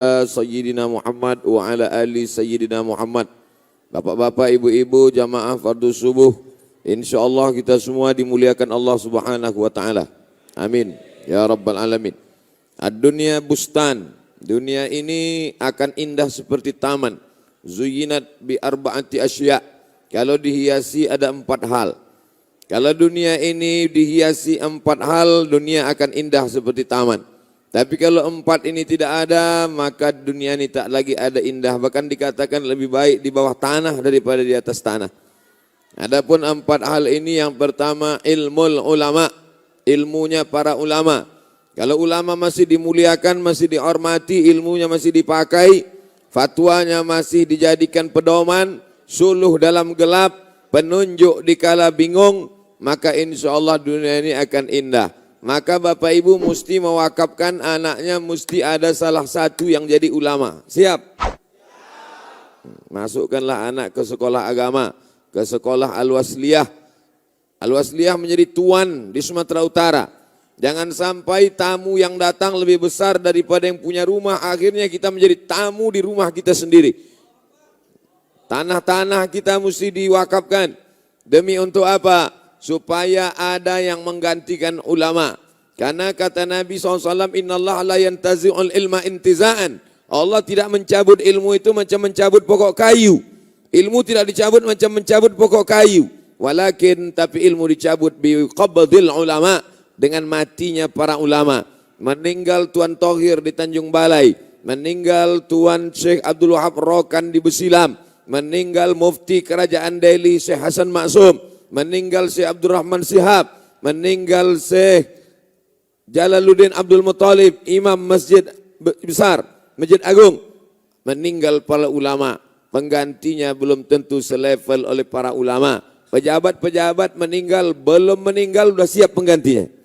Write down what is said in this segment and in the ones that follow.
Sayyidina Muhammad wa ala ali Sayyidina Muhammad. Bapak-bapak, ibu-ibu, jamaah fardu subuh, insyaallah kita semua dimuliakan Allah Subhanahu wa taala. Amin ya rabbal alamin. Ad-dunya bustan. Dunia ini akan indah seperti taman. Zuyinat bi arba'ati asya. Kalau dihiasi ada 4 hal. Kalau dunia ini dihiasi 4 hal, dunia akan indah seperti taman. Tapi kalau 4 ini tidak ada, maka dunia ini tak lagi ada indah. Bahkan dikatakan lebih baik di bawah tanah daripada di atas tanah. Adapun 4 hal ini, yang pertama ilmul ulama, ilmunya para ulama. Kalau ulama masih dimuliakan, masih dihormati, ilmunya masih dipakai, fatwanya masih dijadikan pedoman, suluh dalam gelap, penunjuk di kala bingung, maka insya Allah dunia ini akan indah. Maka Bapak Ibu mesti mewakafkan anaknya, mesti ada salah satu yang jadi ulama. Siap? Masukkanlah anak ke sekolah agama, ke sekolah Al-Wasliyah. Al-Wasliyah menjadi tuan di Sumatera Utara. Jangan sampai tamu yang datang lebih besar daripada yang punya rumah. Akhirnya kita menjadi tamu di rumah kita sendiri. Tanah-tanah kita mesti diwakafkan. Demi untuk apa? Supaya ada yang menggantikan ulama. Karena kata Nabi SAW, innallaha la yantazi'ul ilma intiza'an. Allah tidak mencabut ilmu itu macam mencabut pokok kayu. Ilmu tidak dicabut macam mencabut pokok kayu. Walakin tapi ilmu dicabut biqabdil ulama, dengan matinya para ulama. Meninggal Tuan Thohir di Tanjung Balai, meninggal Tuan Syekh Abdul Wahab Rokan di Besilam, meninggal Mufti Kerajaan Delhi Syekh Hasan Maksum, meninggal Syekh Abdurrahman Sihab, meninggal Syekh Jalaluddin Abdul Muttalib, Imam Masjid Besar, Masjid Agung. Meninggal para ulama, penggantinya belum tentu selevel oleh para ulama. Pejabat-pejabat meninggal, belum meninggal sudah siap penggantinya.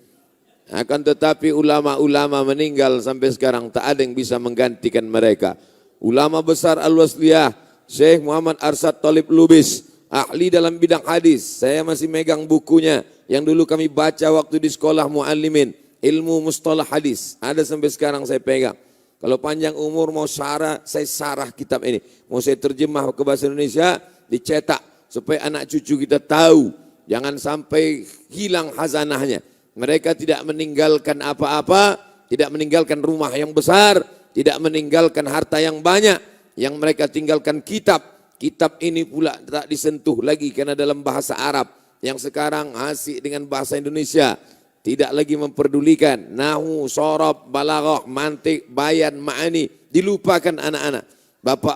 Akan tetapi ulama-ulama meninggal sampai sekarang tak ada yang bisa menggantikan mereka. Ulama besar Al-Wasliyah, Syekh Muhammad Arsyad Thalib Lubis, ahli dalam bidang hadis. Saya masih megang bukunya yang dulu kami baca waktu di sekolah muallimin, ilmu mustalah hadis. Ada sampai sekarang saya pegang. Kalau panjang umur mau syarah, saya syarah kitab ini. Mau saya terjemah ke bahasa Indonesia, dicetak supaya anak cucu kita tahu. Jangan sampai hilang khazanahnya. Mereka tidak meninggalkan apa-apa, tidak meninggalkan rumah yang besar, tidak meninggalkan harta yang banyak. Yang mereka tinggalkan kitab. Kitab ini pula tak disentuh lagi karena dalam bahasa Arab. Yang sekarang asik dengan bahasa Indonesia. Tidak lagi memperdulikan. Nahu, sorob, balaghah, mantik, bayan, ma'ani. Dilupakan anak-anak.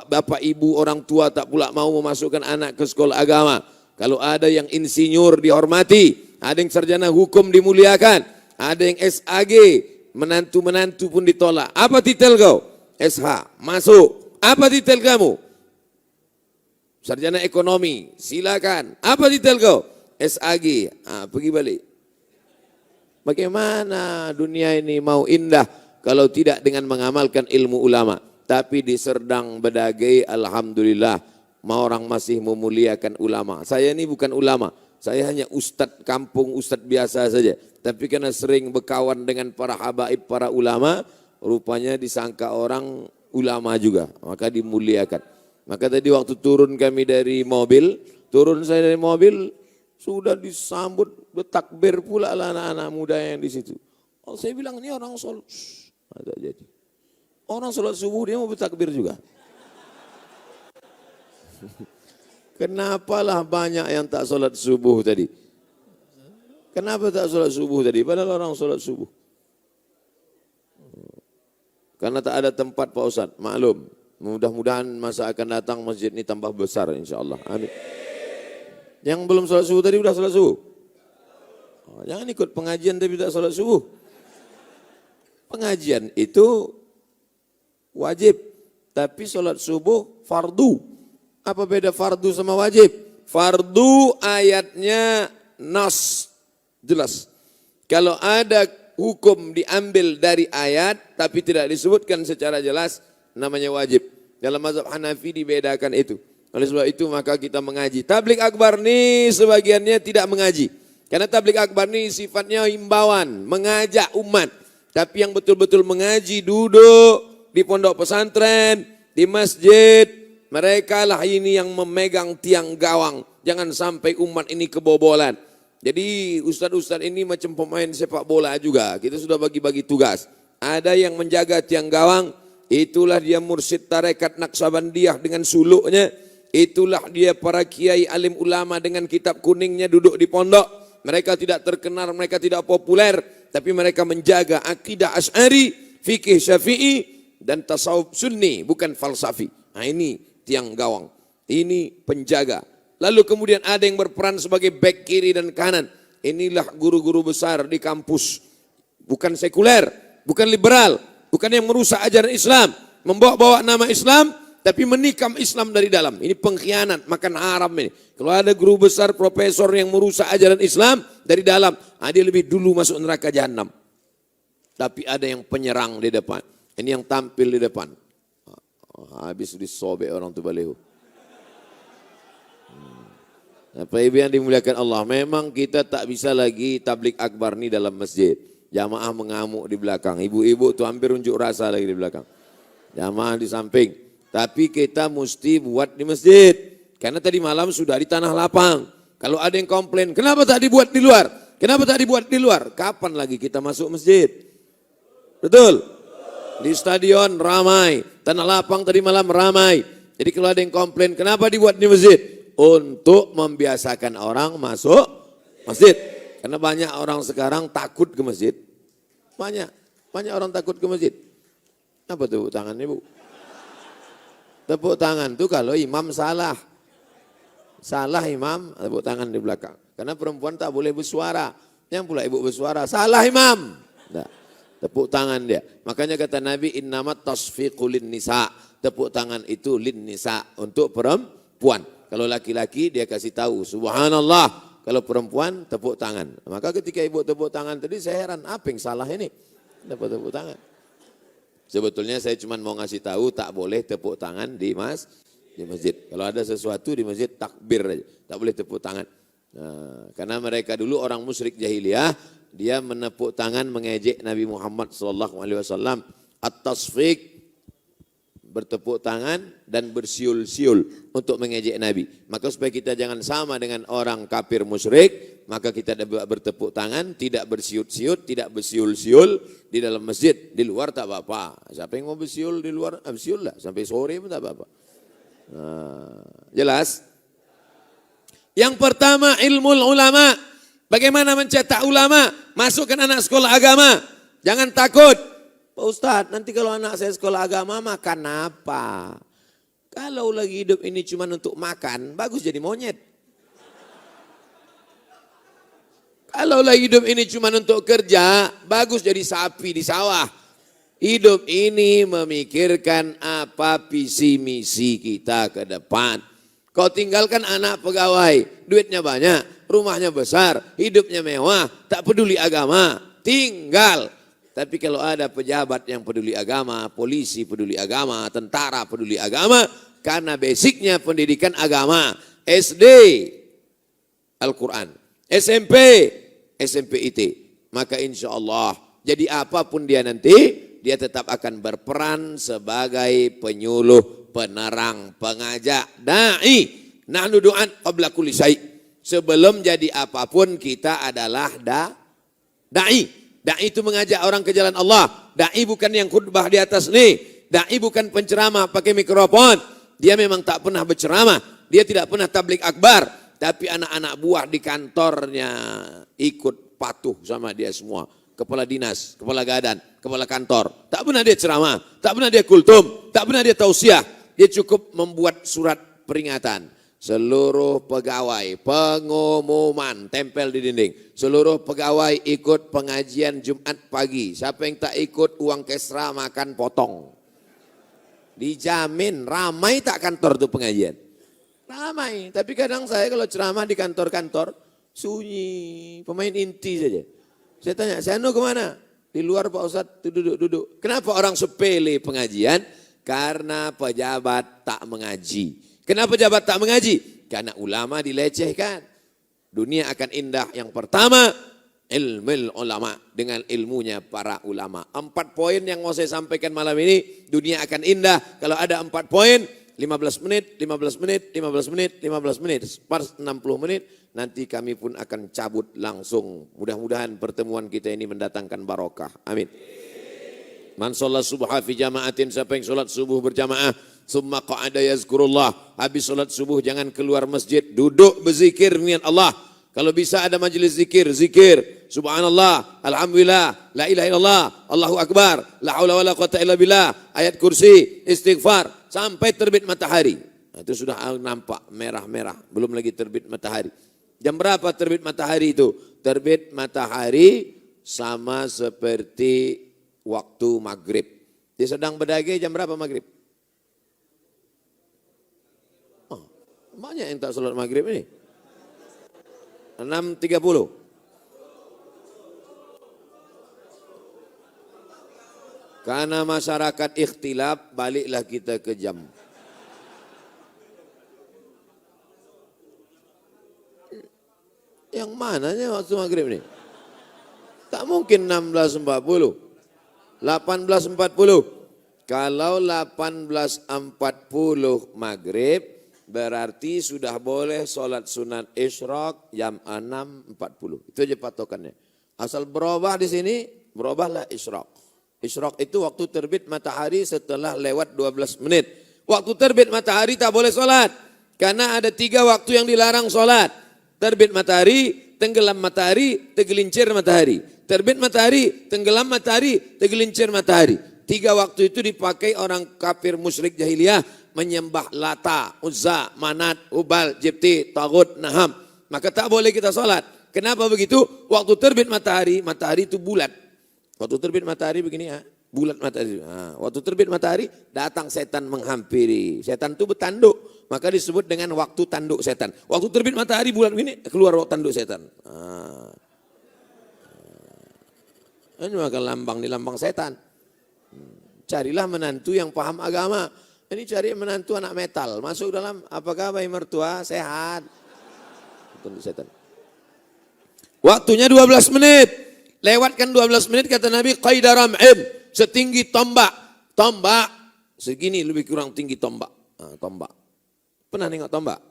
Bapak, ibu, orang tua tak pula mau memasukkan anak ke sekolah agama. Kalau ada yang insinyur dihormati. Ada yang sarjana hukum dimuliakan. Ada yang SAG, menantu-menantu pun ditolak. Apa titel kau? SH, masuk. Apa titel kamu? Sarjana ekonomi, silakan. Apa titel kau? SAG, pergi balik. Bagaimana dunia ini mau indah kalau tidak dengan mengamalkan ilmu ulama. Tapi di Serdang Bedagai, alhamdulillah, orang masih memuliakan ulama. Saya ini bukan ulama. Saya hanya ustadz kampung, ustadz biasa saja. Tapi karena sering berkawan dengan para habaib, para ulama, rupanya disangka orang ulama juga. Maka dimuliakan. Maka tadi waktu turun kami dari mobil, saya dari mobil, sudah disambut bertakbir pula lah anak-anak muda yang di situ. Oh, saya bilang ini orang sholat. Ada jadi. Orang sholat subuh dia mau bertakbir juga. Kenapalah banyak yang tak sholat subuh tadi? Kenapa tak sholat subuh tadi? Padahal orang sholat subuh. Karena tak ada tempat Pak Ustadz, maklum. Mudah-mudahan masa akan datang masjid ini tambah besar insyaAllah. Amin. Yang belum sholat subuh tadi udah sholat subuh? Oh, jangan ikut pengajian tapi tak sholat subuh. Pengajian itu wajib, tapi sholat subuh fardu. Apa beda fardu sama wajib? Fardu ayatnya nas, jelas. Kalau ada hukum diambil dari ayat tapi tidak disebutkan secara jelas, namanya wajib. Dalam mazhab Hanafi dibedakan itu. Oleh sebab itu maka kita mengaji. Tabligh akbar ini sebagiannya tidak mengaji. Karena tabligh akbar ini sifatnya himbauan, mengajak umat. Tapi yang betul-betul mengaji duduk, di pondok pesantren, di masjid, mereka lah ini yang memegang tiang gawang. Jangan sampai umat ini kebobolan. Jadi ustadz-ustadz ini macam pemain sepak bola juga. Kita sudah bagi-bagi tugas. Ada yang menjaga tiang gawang, itulah dia mursyid tarekat Naqsabandiyah dengan suluknya. Itulah dia para kiai alim ulama dengan kitab kuningnya duduk di pondok. Mereka tidak terkenal, mereka tidak populer, tapi mereka menjaga akidah Asy'ari, fikih Syafi'i, dan tasawuf sunni, bukan falsafi. Nah ini tiang gawang, ini penjaga. Lalu kemudian ada yang berperan sebagai back kiri dan kanan. Inilah guru-guru besar di kampus. Bukan sekuler, bukan liberal, bukan yang merusak ajaran Islam. Membawa-bawa nama Islam, tapi menikam Islam dari dalam. Ini pengkhianat, makan haram ini. Kalau ada guru besar, profesor yang merusak ajaran Islam dari dalam, dia lebih dulu masuk neraka jahanam. Tapi ada yang penyerang di depan. Ini yang tampil di depan. Habis disobek orang tu balehu. Bapak Ibu yang dimuliakan Allah, memang kita tak bisa lagi tablik akbar ni dalam masjid. Jamaah mengamuk di belakang, ibu-ibu tu hampir unjuk rasa lagi di belakang. Jamaah di samping. Tapi kita mesti buat di masjid. Karena tadi malam sudah di tanah lapang. Kalau ada yang komplain, kenapa tak dibuat di luar? Kenapa tak dibuat di luar? Kapan lagi kita masuk masjid? Betul? Di stadion ramai, tanah lapang tadi malam ramai. Jadi kalau ada yang komplain, kenapa dibuat di masjid? Untuk membiasakan orang masuk masjid. Karena banyak orang sekarang takut ke masjid. Banyak orang takut ke masjid. Apa tepuk tangan Ibu? Tepuk tangan tuh kalau imam salah. Salah imam, tepuk tangan di belakang. Karena perempuan tak boleh bersuara. Yang pula ibu bersuara, salah imam. Nah, tepuk tangan dia. Makanya kata Nabi, innamat tasfiqu lin nisa. Tepuk tangan itu lin nisa, untuk perempuan. Kalau laki-laki dia kasih tahu, subhanallah. Kalau perempuan tepuk tangan. Maka ketika ibu tepuk tangan tadi saya heran, apa yang salah ini? Tepuk tangan. Sebetulnya saya cuma mau ngasih tahu tak boleh tepuk tangan di masjid. Kalau ada sesuatu di masjid takbir aja, tak boleh tepuk tangan. Nah, karena mereka dulu orang musyrik jahiliyah, dia menepuk tangan mengejek Nabi Muhammad SAW. At-tasfiq, bertepuk tangan dan bersiul-siul untuk mengejek Nabi. Maka supaya kita jangan sama dengan orang kafir musyrik, maka kita bertepuk tangan, tidak bersiut-siut, tidak bersiul-siul di dalam masjid. Di luar tak apa-apa. Siapa yang mau bersiul di luar, bersiul lah. Sampai sore pun tak apa-apa. Nah, jelas? Yang pertama ilmu ulama. Bagaimana mencetak ulama? Masukkan anak sekolah agama. Jangan takut. Pak Ustadz, nanti kalau anak saya sekolah agama makan apa? Kalau lagi hidup ini cuma untuk makan, bagus jadi monyet. Kalau lagi hidup ini cuma untuk kerja, bagus jadi sapi di sawah. Hidup ini memikirkan apa visi misi kita ke depan. Kau tinggalkan anak pegawai, duitnya banyak, rumahnya besar, hidupnya mewah, tak peduli agama, tinggal. Tapi kalau ada pejabat yang peduli agama, polisi peduli agama, tentara peduli agama, karena basicnya pendidikan agama, SD, Al-Quran, SMP, SMP IT, maka insya Allah jadi apapun dia nanti, dia tetap akan berperan sebagai penyuluh, penerang, pengajak, da'i. Nahnu du'an qabla kulli syai'. Sebelum jadi apapun kita adalah da'i. Da'i itu mengajak orang ke jalan Allah. Da'i bukan yang khutbah di atas nih. Da'i bukan penceramah pakai mikrofon. Dia memang tak pernah berceramah. Dia tidak pernah tablik akbar. Tapi anak-anak buah di kantornya ikut patuh sama dia semua. Kepala dinas, kepala gadan, kepala kantor. Tak pernah dia ceramah. Tak pernah dia kultum. Tak pernah dia tausiah. Dia cukup membuat surat peringatan. Seluruh pegawai, pengumuman, tempel di dinding. Seluruh pegawai ikut pengajian Jumat pagi. Siapa yang tak ikut uang kesra makan potong. Dijamin, ramai tak kantor tuh pengajian? Ramai, tapi kadang saya kalau ceramah di kantor-kantor, sunyi, pemain inti saja. Saya tanya, Sano kemana? Di luar Pak Ustadz, duduk. Kenapa orang sepele pengajian? Karena pejabat tak mengaji. Kenapa pejabat tak mengaji? Karena ulama dilecehkan. Dunia akan indah yang pertama, ilmu ulama, dengan ilmunya para ulama. 4 poin yang mau saya sampaikan malam ini, dunia akan indah kalau ada 4 poin, 15 menit, 15 menit, 15 menit, 15 menit, pas 60 menit, nanti kami pun akan cabut langsung. Mudah-mudahan pertemuan kita ini mendatangkan barokah. Amin. Man sholat subha fi jama'atin, siapa yang sholat subuh berjamaah, summa qa'ada yazkurullah, habis sholat subuh jangan keluar masjid, duduk berzikir niat Allah. Kalau bisa ada majelis zikir, zikir, subhanallah, alhamdulillah, la ilaha illallah, Allahu akbar, la haula wala quwata illa billah, ayat kursi, istighfar, sampai terbit matahari. Nah, itu sudah nampak merah-merah, belum lagi terbit matahari. Jam berapa terbit matahari itu? Terbit matahari sama seperti waktu maghrib. Di Sedang Bedage jam berapa maghrib? Oh, banyak yang tak sholat maghrib ini. 6.30. Karena masyarakat ikhtilaf, baliklah kita ke jam. Yang mananya waktu maghrib ini? Tak mungkin 16.40. 18.40. Kalau 18.40 maghrib, berarti sudah boleh sholat sunat isyraq jam 6.40. Itu aja patokannya. Asal berubah di sini, berubahlah isyraq. Isyraq itu waktu terbit matahari setelah lewat 12 menit. Waktu terbit matahari tak boleh sholat. Karena ada 3 waktu yang dilarang sholat. Terbit matahari, tenggelam matahari, tergelincir matahari. Terbit matahari, tenggelam matahari, tergelincir matahari. 3 waktu itu dipakai orang kafir musyrik jahiliyah menyembah Lata, Uzza, Manat, Hubal, Jibti, Tagut, Naham. Maka tak boleh kita sholat. Kenapa begitu? Waktu terbit matahari, matahari itu bulat. Waktu terbit matahari begini ya, bulat matahari. Nah, waktu terbit matahari datang setan menghampiri. Setan itu bertanduk, maka disebut dengan waktu tanduk setan. Waktu terbit matahari bulat begini, keluar tanduk setan. Nah. Ini maka lambang di lambang setan. Carilah menantu yang paham agama. Ini cari menantu anak metal. Masuk dalam, apakah bayi mertua sehat? Tunduk setan. Waktunya 12 menit. Lewatkan 12 menit kata Nabi, qaida ram'in, setinggi tombak. Tombak segini lebih kurang tinggi tombak. Nah, tombak. Pernah nengok tombak?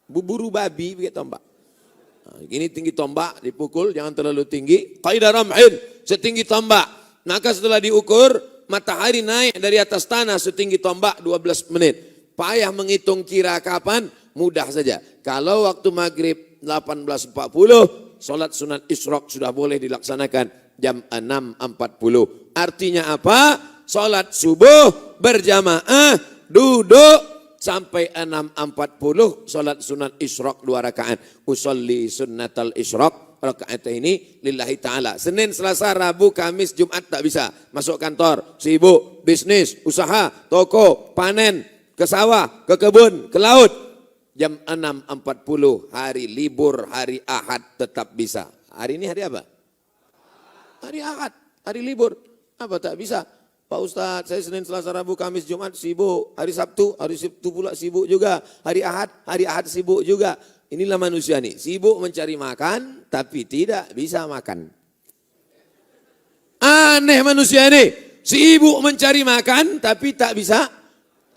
Buburu babi pakai tombak. Nah, gini tinggi tombak, dipukul jangan terlalu tinggi. Qaida ram'in, setinggi tombak. Maka setelah diukur, matahari naik dari atas tanah setinggi tombak 12 menit. Payah menghitung kira kapan, mudah saja. Kalau waktu maghrib 18.40, sholat sunat isyraq sudah boleh dilaksanakan jam 6.40. Artinya apa? Sholat subuh berjamaah, duduk sampai 6.40, sholat sunat isyraq 2 rakaat. Usolli sunnatal isyraq rakaat ini lillahi ta'ala. Senin, Selasa, Rabu, Kamis, Jumat tak bisa. Masuk kantor, sibuk, bisnis, usaha, toko, panen, ke sawah, ke kebun, ke laut. Jam 6.40, hari libur, hari Ahad tetap bisa. Hari ini hari apa? Hari Ahad, hari libur. Apa tak bisa? Pak Ustadz, saya Senin, Selasa, Rabu, Kamis, Jumat sibuk. Hari Sabtu pula sibuk juga. Hari Ahad sibuk juga. Inilah manusia nih, sibuk mencari makan tapi tidak bisa makan. Aneh manusia ini, sibuk mencari makan tapi tak bisa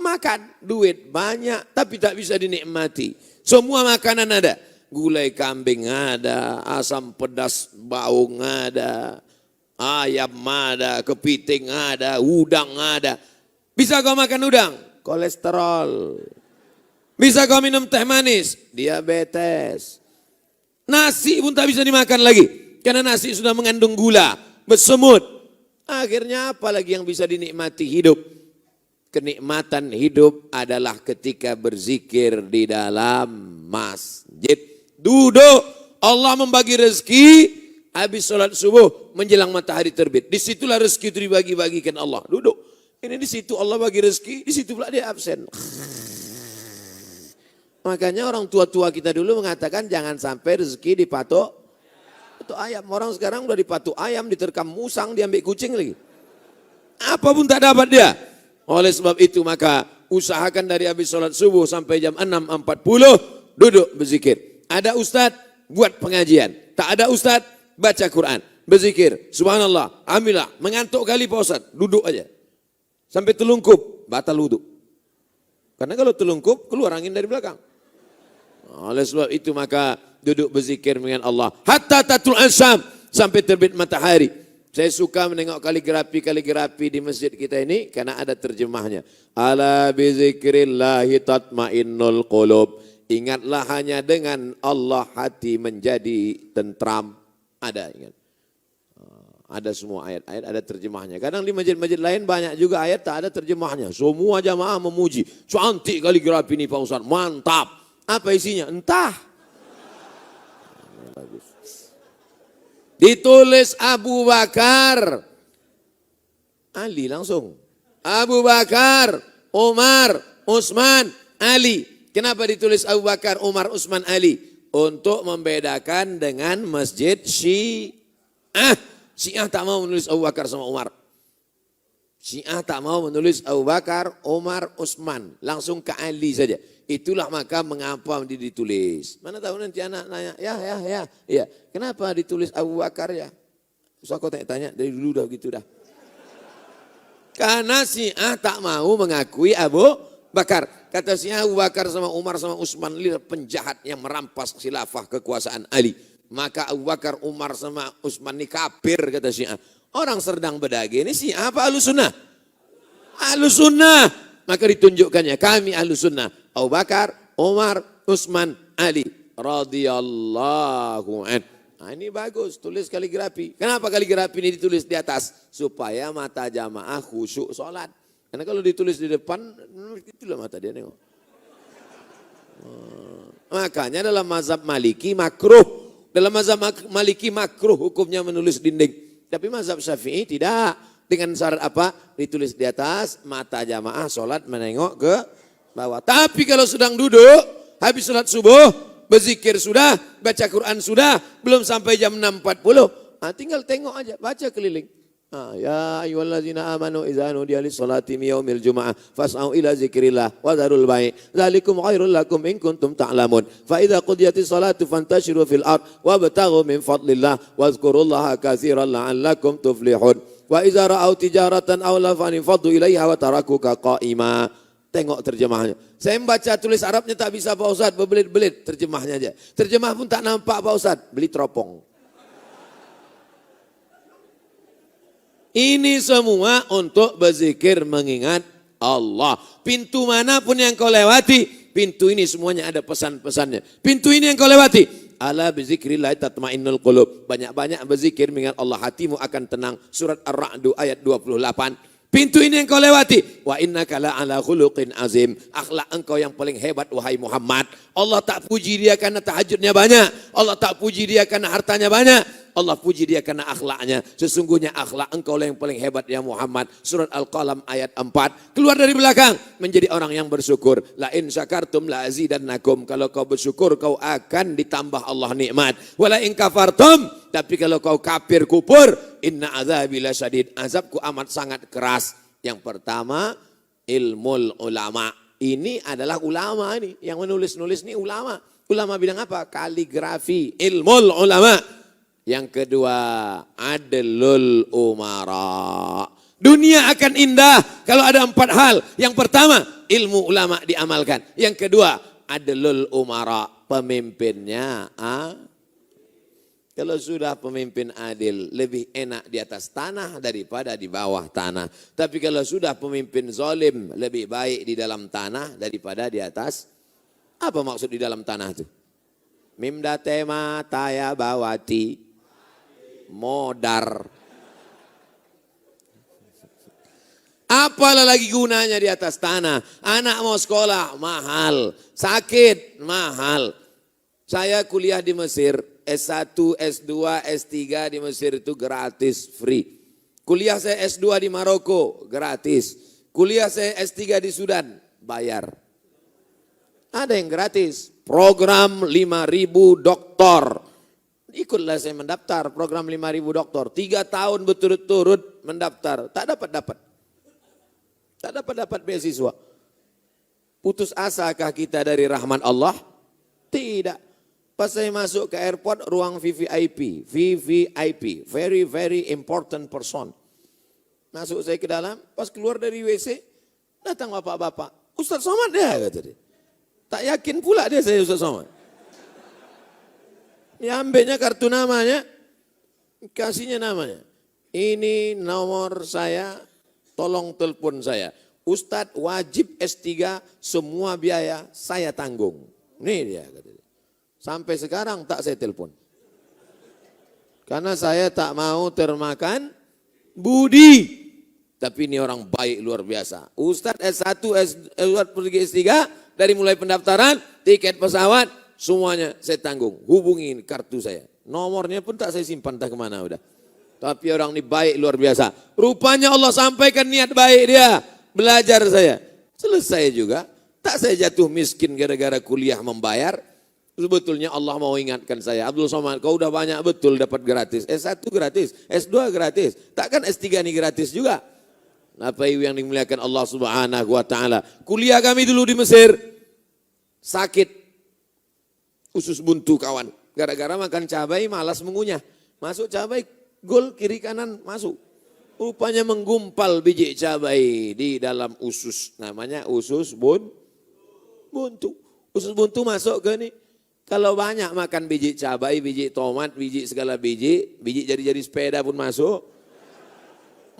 makan. Duit banyak tapi tak bisa dinikmati. Semua makanan ada. Gulai kambing ada, asam pedas baung ada, ayam ada, kepiting ada, udang ada. Bisa kau makan udang? Kolesterol. Bisa kau minum teh manis? Diabetes. Nasi pun tak bisa dimakan lagi. Karena nasi sudah mengandung gula, bersemut. Akhirnya apa lagi yang bisa dinikmati hidup? Kenikmatan hidup adalah ketika berzikir di dalam masjid. Duduk, Allah membagi rezeki, habis sholat subuh menjelang matahari terbit. Disitulah rezeki itu dibagi-bagikan Allah. Duduk. Ini di situ Allah bagi rezeki, di situ pula dia absen. Makanya orang tua-tua kita dulu mengatakan jangan sampai rezeki dipatok ayam. Orang sekarang udah dipatok ayam, diterkam musang, diambil kucing lagi. Apapun tak dapat dia. Oleh sebab itu maka usahakan dari habis sholat subuh sampai jam 6.40 duduk berzikir. Ada ustadz buat pengajian. Tak ada ustadz baca Quran, berzikir, subhanallah, alhamdulillah, mengantuk kali Pak Ustaz, duduk aja. Sampai telungkup, batal wudhu. Karena kalau telungkup, keluar angin dari belakang. Oleh sebab itu maka duduk berzikir dengan Allah. Hatta tatul ansam, sampai terbit matahari. Saya suka menengok kaligrafi di masjid kita ini karena ada terjemahnya. Ala bizikrillahi tatmainnul qulub. Ingatlah hanya dengan Allah hati menjadi tentram. Ada, ingat. Ada semua ayat-ayat, ada terjemahnya. Kadang di masjid-masjid lain banyak juga ayat tak ada terjemahnya. Semua jamaah memuji. Cantik kaligrafi ini Pak Ustaz, mantap. Apa isinya? Entah. Bagus. Ditulis Abu Bakar. Ali langsung. Abu Bakar, Umar, Utsman, Ali. Kenapa ditulis Abu Bakar, Umar, Utsman, Ali? Untuk membedakan dengan masjid Syiah. Syiah tak mau menulis Abu Bakar sama Umar. Syiah tak mau menulis Abu Bakar, Umar, Utsman. Langsung ke Ali saja. Itulah maka mengapa ditulis. Mana tahu nanti anak nanya, ya. Kenapa ditulis Abu Bakar ya? Terus aku tanya dari dulu dah gitu dah. Karena Syiah tak mau mengakui Abu Bakar. Kata Syiah Abu Bakar sama Umar sama Utsman penjahat yang merampas khilafah kekuasaan Ali. Maka Abu Bakar, Umar sama Utsman ini kafir kata Syiah. Orang Serdang Bedage ini Syiah apa Ahlus Sunnah? Ahlus Sunnah. Maka ditunjukkannya kami Ahlus Sunnah. Abu Bakar, Umar, Utsman, Ali radhiyallahu an. Nah, ini bagus tulis kaligrafi. Kenapa kaligrafi ini ditulis di atas? Supaya mata jamaah khusyuk sholat. Karena kalau ditulis di depan itulah mata dia nengok. Makanya dalam mazhab Maliki makruh. Dalam mazhab Maliki makruh hukumnya menulis dinding. Tapi mazhab Syafi'i tidak. Dengan syarat apa? Ditulis di atas, mata jamaah sholat menengok ke bawah. Tapi kalau sedang duduk, habis sholat subuh, berzikir sudah, baca Quran sudah, belum sampai jam 6.40. Tinggal tengok aja, baca keliling. Ya ayyuhallazina amanu idza nudiya lis-sholati min yaumil jumu'ah fas'au ila zikrillah wa dzarul bai' dzalikum khairul lakum in kuntum ta'lamun fa idza qudiyatis sholatu fantashiru fil ard wabtaghu min fadlillah wadhkurullaha katsiran la'allakum tuflihun wa idza ra'au tijaratan aw lafan faddu ilaiha wa tarakuka qa'ima. Tengok terjemahnya. Saya membaca tulis Arabnya tak bisa Pak Ustaz, berbelit-belit terjemahnya aja. Terjemah pun tak nampak Pak Ustaz, beli teropong. Ini semua untuk berzikir mengingat Allah. Pintu manapun yang kau lewati, pintu ini semuanya ada pesan-pesannya. Pintu ini yang kau lewati, ala bizikrillah tatmainnul qulub. Banyak-banyak berzikir mengingat Allah, hatimu akan tenang. Surat Ar-Ra'd ayat 28. Pintu ini yang kau lewati. Wa innaka la ala khuluqin azim. Akhlak engkau yang paling hebat wahai Muhammad. Allah tak puji dia karena tahajudnya banyak. Allah tak puji dia karena hartanya banyak. Allah puji dia karena akhlaknya. Sesungguhnya akhlak engkau yang paling hebat ya Muhammad. Surat Al-Qalam ayat 4. Keluar dari belakang menjadi orang yang bersyukur. La in syakartum la azidannakum. Kalau kau bersyukur kau akan ditambah Allah nikmat. Wala in kafartum. Tapi kalau kau kafir kupur, inna azabi lasyadid. Azabku amat sangat keras. Yang pertama, ilmul ulama. Ini adalah ulama ini. Yang menulis-nulis ini ulama. Ulama bilang apa? Kaligrafi. Ilmul ulama. Yang kedua, adlul umara. Dunia akan indah kalau ada 4 hal. Yang pertama, ilmu ulama diamalkan. Yang kedua, adlul umara. Pemimpinnya kalau sudah pemimpin adil, lebih enak di atas tanah daripada di bawah tanah. Tapi kalau sudah pemimpin zalim, lebih baik di dalam tanah daripada di atas. Apa maksud di dalam tanah itu? Mimda tema taya bawati modar. Apalah lagi gunanya di atas tanah? Anak mau sekolah, mahal. Sakit, mahal. Saya kuliah di Mesir. S1, S2, S3 di Mesir itu gratis, free. Kuliah saya S2 di Maroko, gratis. Kuliah saya S3 di Sudan, bayar. Ada yang gratis. Program 5.000 doktor. Ikutlah saya mendaftar program 5.000 doktor. 3 tahun berturut-turut mendaftar. Tak dapat-dapat. Tak dapat-dapat beasiswa. Putus asakah kita dari rahmat Allah? Tidak. Pas saya masuk ke airport, ruang VVIP, very very important person. Masuk saya ke dalam, pas keluar dari WC, datang bapak-bapak. Ustaz Somad dia, kata dia. Tak yakin pula dia saya Ustaz Somad. Ya ambilnya kartu namanya, kasihnya namanya. Ini nomor saya, tolong telepon saya. Ustadz wajib S3, semua biaya saya tanggung. Ini dia, kata dia. Sampai sekarang tak saya telepon. Karena saya tak mau termakan budi. Tapi ini orang baik luar biasa. Ustadz S1, S3, dari mulai pendaftaran, tiket pesawat, semuanya saya tanggung. Hubungi kartu saya. Nomornya pun tak saya simpan, tak kemana udah. Tapi orang ini baik luar biasa. Rupanya Allah sampaikan niat baik dia. Belajar saya. Selesai juga. Tak saya jatuh miskin gara-gara kuliah membayar. Sebetulnya Allah mau ingatkan saya. Abdul Somad, kau udah banyak betul dapat gratis. S1 gratis, S2 gratis. Takkan S3 ini gratis juga. Apa yang dimuliakan Allah Subhanahu wa taala. Kuliah kami dulu di Mesir. Sakit. Usus buntu kawan. Gara-gara makan cabai malas mengunyah. Masuk cabai, gol kiri kanan masuk. Rupanya menggumpal biji cabai di dalam usus. Namanya usus buntu. Usus buntu masuk ke ini. Kalau banyak makan biji cabai, biji tomat, biji segala biji jari-jari sepeda pun masuk.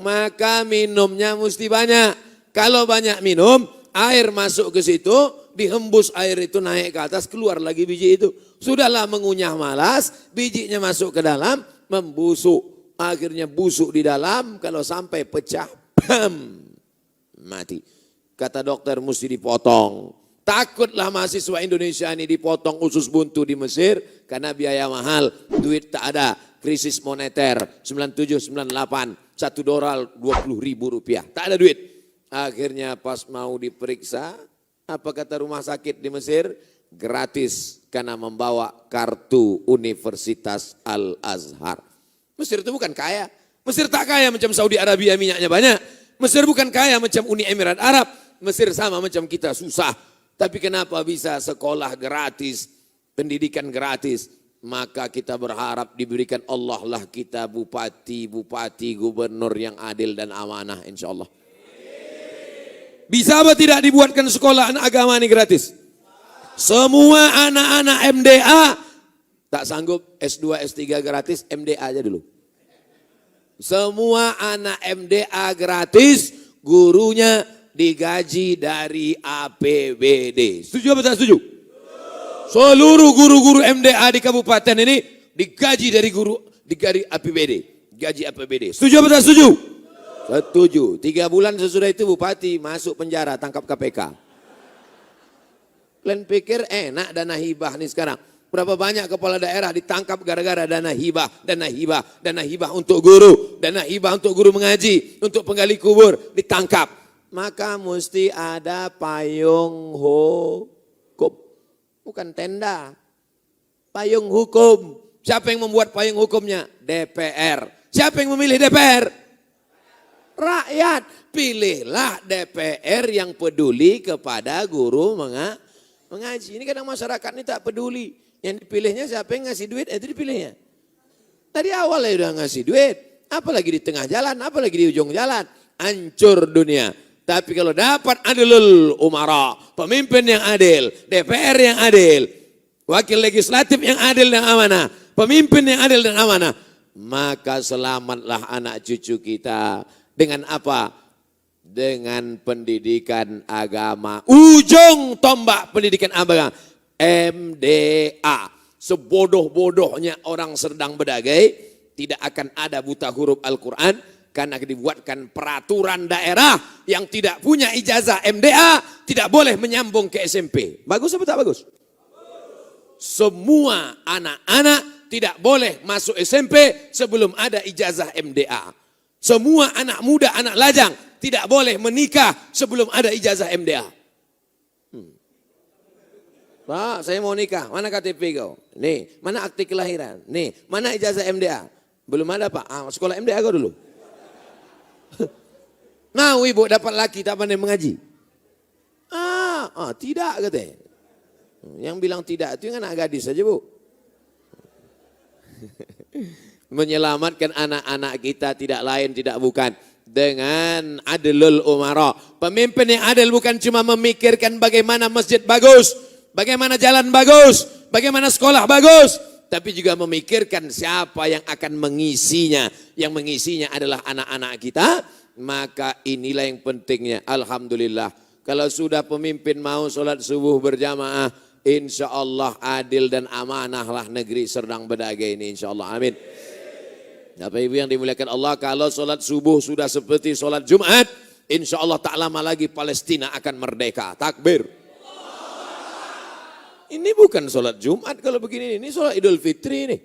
Maka minumnya mesti banyak. Kalau banyak minum, air masuk ke situ, dihembus air itu naik ke atas, keluar lagi biji itu. Sudahlah mengunyah malas, bijinya masuk ke dalam, membusuk. Akhirnya busuk di dalam, kalau sampai pecah, bam, mati. Kata dokter mesti dipotong. Takutlah mahasiswa Indonesia ini dipotong usus buntu di Mesir, karena biaya mahal, duit tak ada, krisis moneter, 97, 98, $1 20.000. Tak ada duit. Akhirnya pas mau diperiksa, apa kata rumah sakit di Mesir? Gratis, karena membawa kartu Universitas Al-Azhar. Mesir itu bukan kaya. Mesir tak kaya macam Saudi Arabia minyaknya banyak. Mesir bukan kaya macam Uni Emirat Arab. Mesir sama macam kita susah. Tapi kenapa bisa sekolah gratis, pendidikan gratis? Maka kita berharap diberikan Allah lah kita bupati, gubernur yang adil dan amanah insya Allah. Bisa apa tidak dibuatkan sekolah anak agama ini gratis? Semua anak-anak MDA tak sanggup S2, S3 gratis, MDA aja dulu. Semua anak MDA gratis, gurunya digaji dari APBD. Setuju apa tak setuju? Seluruh guru-guru MDA di kabupaten ini digaji dari APBD. Gaji APBD. Setuju apa tak setuju? Setuju. 3 bulan sesudah itu bupati masuk penjara, tangkap KPK. Kalian pikir enak dana hibah nih sekarang? Berapa banyak kepala daerah ditangkap gara-gara dana hibah untuk guru, dana hibah untuk guru mengaji, untuk penggali kubur, ditangkap. Maka mesti ada payung hukum, bukan tenda. Payung hukum. Siapa yang membuat payung hukumnya? DPR. Siapa yang memilih DPR? Rakyat. Pilihlah DPR yang peduli kepada guru mengaji. Ini kadang masyarakat ini tak peduli. Yang dipilihnya siapa yang ngasih duit, itu dipilihnya. Tadi awal ya udah ngasih duit. Apalagi di tengah jalan, apalagi di ujung jalan. Hancur dunia. Tapi kalau dapat adilul umara, pemimpin yang adil, DPR yang adil, wakil legislatif yang adil dan amanah, pemimpin yang adil dan amanah, maka selamatlah anak cucu kita. Dengan apa? Dengan pendidikan agama. Ujung tombak pendidikan agama, MDA. Sebodoh-bodohnya orang sedang berdagai, tidak akan ada buta huruf Al-Quran. Karena dibuatkan peraturan daerah yang tidak punya ijazah MDA tidak boleh menyambung ke SMP. Bagus apa tak bagus? Semua anak-anak tidak boleh masuk SMP sebelum ada ijazah MDA. Semua anak muda, anak lajang tidak boleh menikah sebelum ada ijazah MDA. Pak, saya mau nikah. Mana KTP kau? Nih, mana akte kelahiran? Nih, mana ijazah MDA? Belum ada Pak. Sekolah MDA kau dulu. Mau ibu dapat laki tak pandai mengaji? Tidak katanya. Yang bilang tidak itu yang anak gadis saja bu. Menyelamatkan anak-anak kita tidak lain tidak bukan dengan adlul umara. Pemimpin yang adil bukan cuma memikirkan bagaimana masjid bagus, bagaimana jalan bagus, bagaimana sekolah bagus, tapi juga memikirkan siapa yang akan mengisinya. Yang mengisinya adalah anak-anak kita. Maka inilah yang pentingnya. Alhamdulillah. Kalau sudah pemimpin mau sholat subuh berjamaah, insya Allah adil dan amanahlah negeri Serdang Bedagai ini, insya Allah. Amin. Bapak Ibu yang dimuliakan Allah, kalau sholat subuh sudah seperti sholat Jumat, insya Allah tak lama lagi Palestina akan merdeka. Takbir. Ini bukan sholat Jumat kalau begini, ini sholat Idul Fitri nih.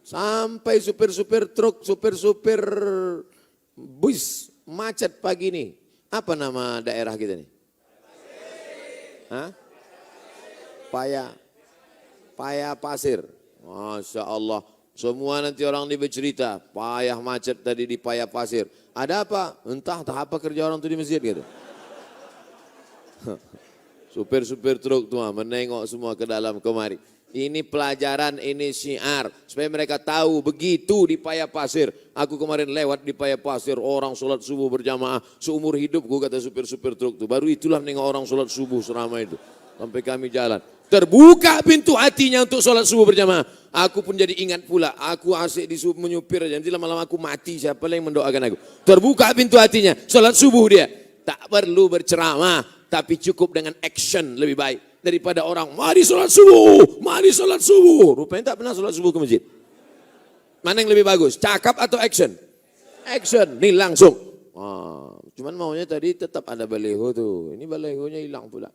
Sampai supir-supir truk, supir-supir bus macet pagi nih. Apa nama daerah kita nih? Hah? Paya Pasir. Masya Allah. Semua nanti orang ini bercerita, payah macet tadi di Paya Pasir. Ada apa? Entah apa kerja orang itu di masjid gitu. Supir-supir truk tuh menengok semua ke dalam kemari. Ini pelajaran, ini syiar. Supaya mereka tahu begitu di Paya Pasir. Aku kemarin lewat di Paya Pasir, orang sholat subuh berjamaah. Seumur hidupku kata supir-supir truk itu. Baru itulah nengok orang sholat subuh seramai itu. Sampai kami jalan. Terbuka pintu hatinya untuk sholat subuh berjamaah. Aku pun jadi ingat pula. Aku asik menyupir aja. Nanti lama-lama aku mati. Siapa yang mendoakan aku? Terbuka pintu hatinya. Sholat subuh dia. Tak perlu berceramah. Tapi cukup dengan action lebih baik. Daripada orang, mari sholat subuh. Mari sholat subuh. Rupanya tak pernah sholat subuh ke masjid. Mana yang lebih bagus? Cakap atau action? Action. Nih langsung. Cuman maunya tadi tetap ada baleho tuh. Ini balehonya hilang pula.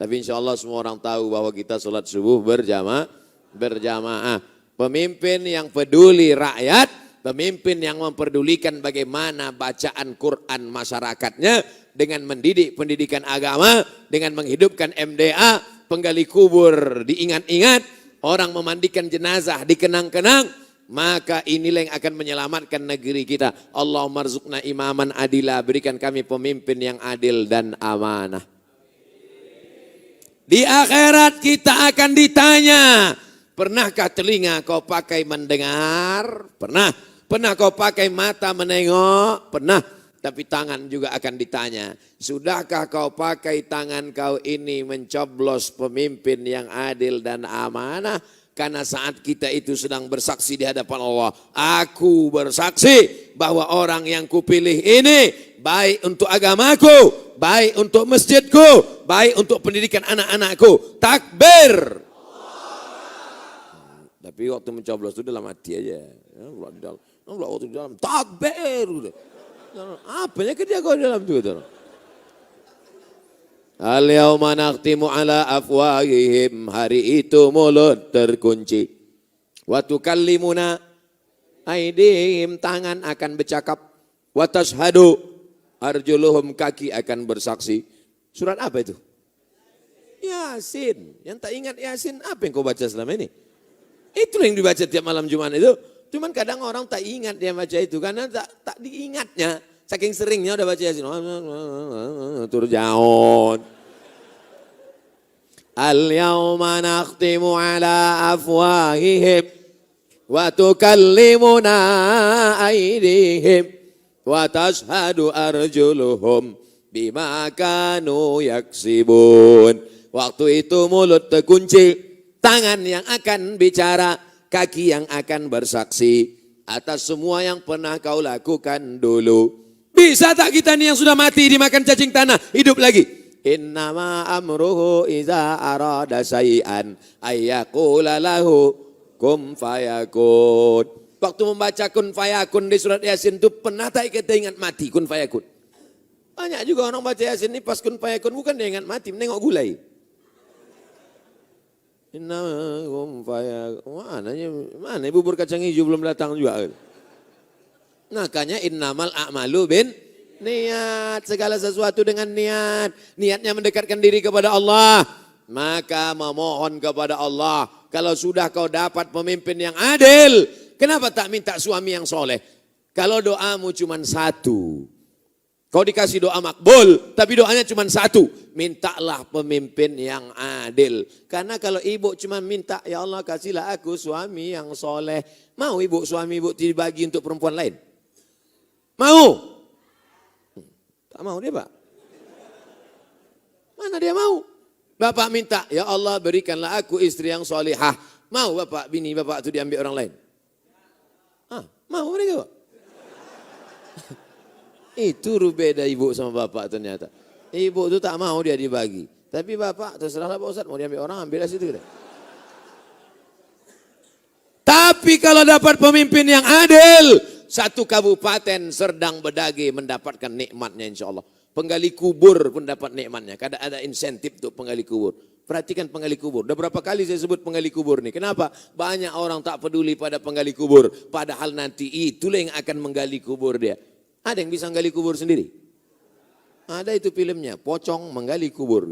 Tapi insya Allah semua orang tahu bahwa kita sholat subuh berjamaah. Pemimpin yang peduli rakyat, pemimpin yang memperdulikan bagaimana bacaan Quran masyarakatnya dengan mendidik pendidikan agama, dengan menghidupkan MDA, penggali kubur diingat-ingat, orang memandikan jenazah dikenang-kenang, maka inilah yang akan menyelamatkan negeri kita. Allahumma rzuqna imaman adila, berikan kami pemimpin yang adil dan amanah. Di akhirat kita akan ditanya, pernahkah telinga kau pakai mendengar? Pernah. Pernah kau pakai mata menengok? Pernah. Tapi tangan juga akan ditanya. Sudahkah kau pakai tangan kau ini mencoblos pemimpin yang adil dan amanah? Karena saat kita itu sedang bersaksi di hadapan Allah. Aku bersaksi bahwa orang yang kupilih ini baik untuk agamaku, baik untuk masjidku, baik untuk pendidikan anak-anakku. Takbir. Tapi waktu mencoblos itu dalam hati aja. Waktu di dalam takbir. Apanya kerja kau di dalam itu? Al-yawma nakhtimu ala afwahihim, hari itu mulut terkunci. Wa tukallimuna aydihim, tangan akan bercakap. Wa tashhadu arjuluhum, kaki akan bersaksi. Surat apa itu? Yasin. Yang tak ingat Yasin, apa yang kau baca selama ini? Itulah yang dibaca tiap malam Jumat itu. Cuman kadang orang tak ingat dia baca itu karena tak diingatnya. Saking seringnya udah baca Yasin. Turjaun. Al-yawma nakhtimu ala afwahihim wa tukallimuna aydihim wa tashhadu arjuluhum bima kanu yaksibun. Waktu itu mulut terkunci, tangan yang akan bicara, kaki yang akan bersaksi atas semua yang pernah kau lakukan dulu. Bisa tak kita nih yang sudah mati dimakan cacing tanah hidup lagi? Innama amruhu iza arada syai'an ayyaqula lahu kum fayakun. Waktu membaca kun fayakun di surat Yasin itu pernah tak kita ingat mati kun fayakun? Banyak juga orang baca Yasin ini pas kun fayakun bukan dia ingat mati, menengok gulai. Innama kum fayakun. Mana bubur kacang hijau belum datang juga. Makanya innamal a'malu bin niat, segala sesuatu dengan niat. Niatnya mendekatkan diri kepada Allah. Maka memohon kepada Allah. Kalau sudah kau dapat pemimpin yang adil, kenapa tak minta suami yang soleh? Kalau doamu cuma satu, Kau dikasih doa makbul, tapi doanya cuma satu. Mintalah pemimpin yang adil. Karena kalau ibu cuma minta, ya Allah kasihlah aku suami yang soleh. Mau ibu suami ibu dibagi untuk perempuan lain? Mau? Tak mau dia Pak. Mana dia mau? Bapak minta, ya Allah berikanlah aku istri yang solehah. Mau Bapak, bini Bapak itu diambil orang lain? Mau mereka Pak? Itu beda ibu sama bapak ternyata. Ibu itu tak mau dia dibagi. Tapi bapak terserahlah Pak Ustaz, mau diambil orang ambil situ. Tapi kalau dapat pemimpin yang adil, satu kabupaten Serdang Bedage mendapatkan nikmatnya insya Allah. Penggali kubur pun dapat nikmatnya. Kadang ada insentif untuk penggali kubur. Perhatikan penggali kubur. Udah berapa kali saya sebut penggali kubur nih. Kenapa? Banyak orang tak peduli pada penggali kubur. Padahal nanti itulah yang akan menggali kubur dia. Ada yang bisa menggali kubur sendiri? Ada itu filmnya, Pocong Menggali Kubur.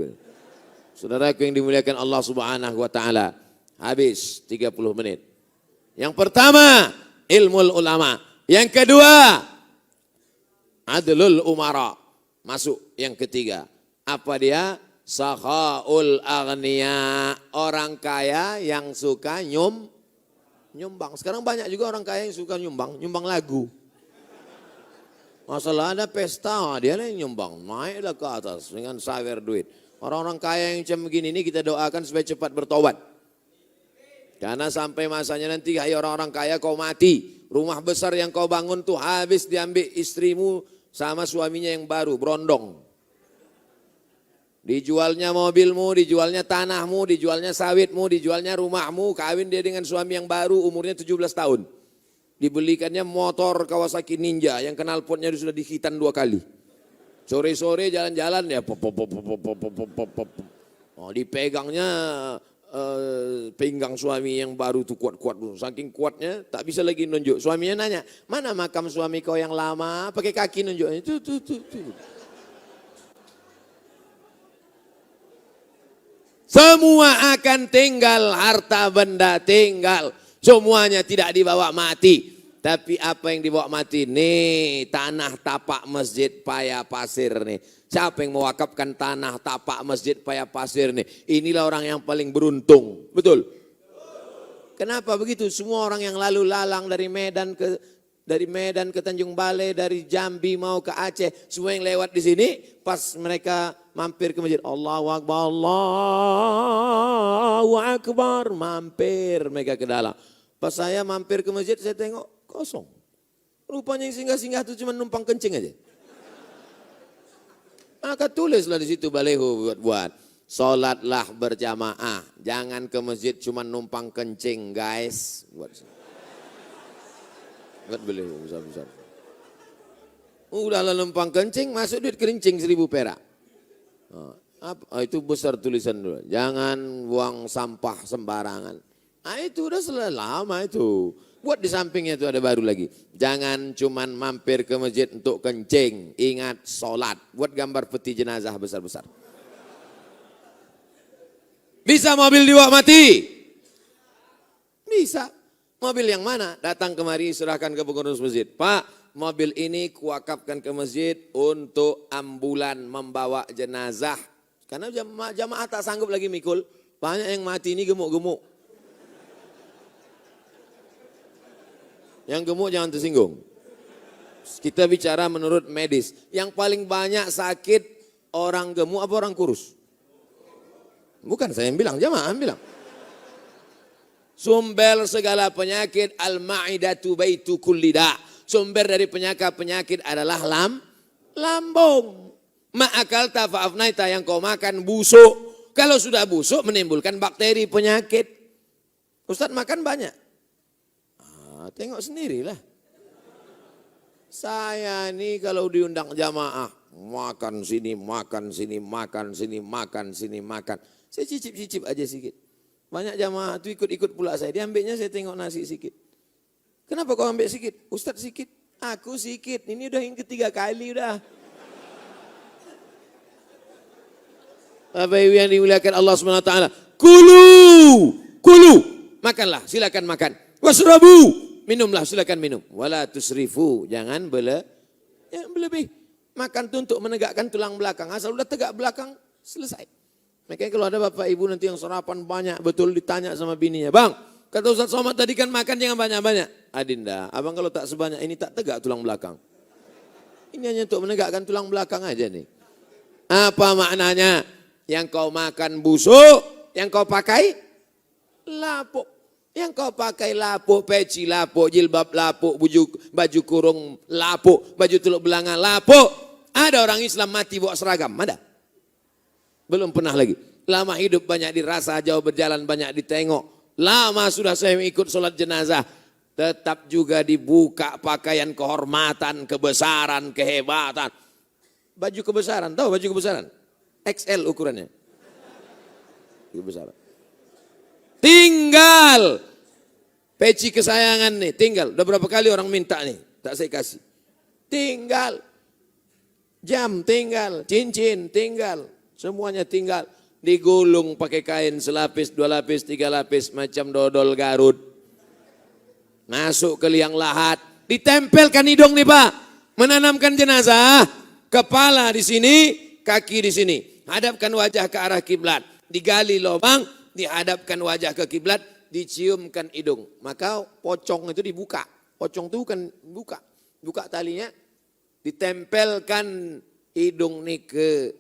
Saudaraku yang dimuliakan Allah Subhanahu wa taala. Habis 30 menit. Yang pertama, ilmul ulama. Yang kedua, adlul umara. Masuk yang ketiga. Apa dia? Sakhaul aghniya. Orang kaya yang suka nyumbang. Sekarang banyak juga orang kaya yang suka nyumbang lagu. Masalah ada pesta, dia lah yang nyumbang. Naiklah ke atas dengan sawer duit. Orang-orang kaya yang macam begini ini kita doakan supaya cepat bertobat. Karena sampai masanya nanti hai orang-orang kaya kau mati. Rumah besar yang kau bangun tuh habis diambil istrimu sama suaminya yang baru, berondong. Dijualnya mobilmu, dijualnya tanahmu, dijualnya sawitmu, dijualnya rumahmu. Kawin dia dengan suami yang baru umurnya 17 tahun. Dibelikannya motor Kawasaki Ninja yang knalpotnya sudah dihitan 2 kali. Sore-sore jalan-jalan ya dipegangnya pinggang suami yang baru tuh kuat-kuat. Saking kuatnya tak bisa lagi nunjuk. Suaminya nanya, mana makam suami kau yang lama? Pakai kaki nunjuknya. Tuh. Semua akan tinggal, harta benda tinggal. Semuanya tidak dibawa mati. Tapi apa yang dibawa mati? Nih tanah tapak masjid Paya Pasir nih. Siapa yang mewakafkan tanah tapak masjid Paya Pasir nih? Inilah orang yang paling beruntung. Betul? Kenapa begitu? Semua orang yang lalu lalang dari Medan ke Tanjung Balai, dari Jambi mau ke Aceh, semua yang lewat di sini pas mereka mampir ke masjid, Allahu Akbar, Allahu Akbar, mampir mereka ke dalam. Pas saya mampir ke masjid, saya tengok kosong. Rupanya yang singgah-singgah itu cuma numpang kencing aja. Maka tulislah di situ baleho buat sholatlah berjamaah, jangan ke masjid cuma numpang kencing guys. Buat baleho besar-besar. Udahlah numpang kencing, masuk duit kerincing 1.000 perak. Itu besar tulisan dulu. Jangan buang sampah sembarangan. Itu udah selesai lama itu. Buat di sampingnya itu ada baru lagi. Jangan cuman mampir ke masjid untuk kencing. Ingat sholat. Buat gambar peti jenazah besar-besar. Bisa mobil dibawa mati? Bisa. Mobil yang mana? Datang kemari serahkan ke pengurus masjid. Pak, mobil ini kuwakafkan ke masjid untuk ambulan membawa jenazah. Karena jamaah tak sanggup lagi mikul. Banyak yang mati ini gemuk-gemuk. Yang gemuk jangan tersinggung. Kita bicara menurut medis. Yang paling banyak sakit orang gemuk apa orang kurus? Bukan saya yang bilang, jamaah yang bilang. Sumber segala penyakit al-ma'idatu baitu kulli da'. Sumber dari penyakit adalah lambung. Ma'akal tafa'afnaita yang kau makan busuk. Kalau sudah busuk menimbulkan bakteri penyakit. Ustadz makan banyak. Tengok sendirilah. Saya nih kalau diundang jamaah, makan sini, makan sini, makan sini, makan sini, makan. Saya cicip-cicip aja sedikit. Banyak jamaah itu ikut-ikut pula saya. Diambilnya saya tengok nasi sedikit. Kenapa kau ambil sedikit? Ustadz sedikit. Aku sedikit. Ini udah yang ketiga kali udah. Bapak Ibu yang dimuliakan Allah SWT. Kulu. Makanlah, silakan makan. Wasrabu. Minumlah, silakan minum. Wala tusrifu, jangan berlebih. Makan itu untuk menegakkan tulang belakang. Asal udah tegak belakang, selesai. Makanya kalau ada bapak ibu nanti yang sarapan banyak, betul ditanya sama bininya. Bang, kata Ustaz Somad tadi kan makan jangan banyak-banyak. Adinda, abang kalau tak sebanyak ini tak tegak tulang belakang. Ini hanya untuk menegakkan tulang belakang aja nih. Apa maknanya? Yang kau makan busuk, yang kau pakai lapuk. Yang kau pakai lapuk, peci lapuk, jilbab lapuk, baju kurung lapuk, baju teluk belanga lapuk. Ada orang Islam mati bawa seragam, ada? Belum pernah lagi. Lama hidup banyak dirasa, jauh berjalan banyak ditengok. Lama sudah saya ikut sholat jenazah. Tetap juga dibuka pakaian kehormatan, kebesaran, kehebatan. Baju kebesaran, tahu baju kebesaran? XL ukurannya. Kebesaran. Tinggal. Peci kesayangan nih, tinggal. Udah berapa kali orang minta nih, tak saya kasih. Tinggal. Jam tinggal, cincin tinggal. Semuanya tinggal. Digulung pakai kain selapis, 2 lapis, 3 lapis. Macam dodol Garut. Masuk ke liang lahat. Ditempelkan hidung nih Pak. Menanamkan jenazah. Kepala di sini, kaki di sini. Hadapkan wajah ke arah kiblat. Digali lubang, dihadapkan wajah ke kiblat. Diciumkan hidung. Maka pocong itu dibuka. Pocong itu kan buka. Buka talinya. Ditempelkan hidung nih ke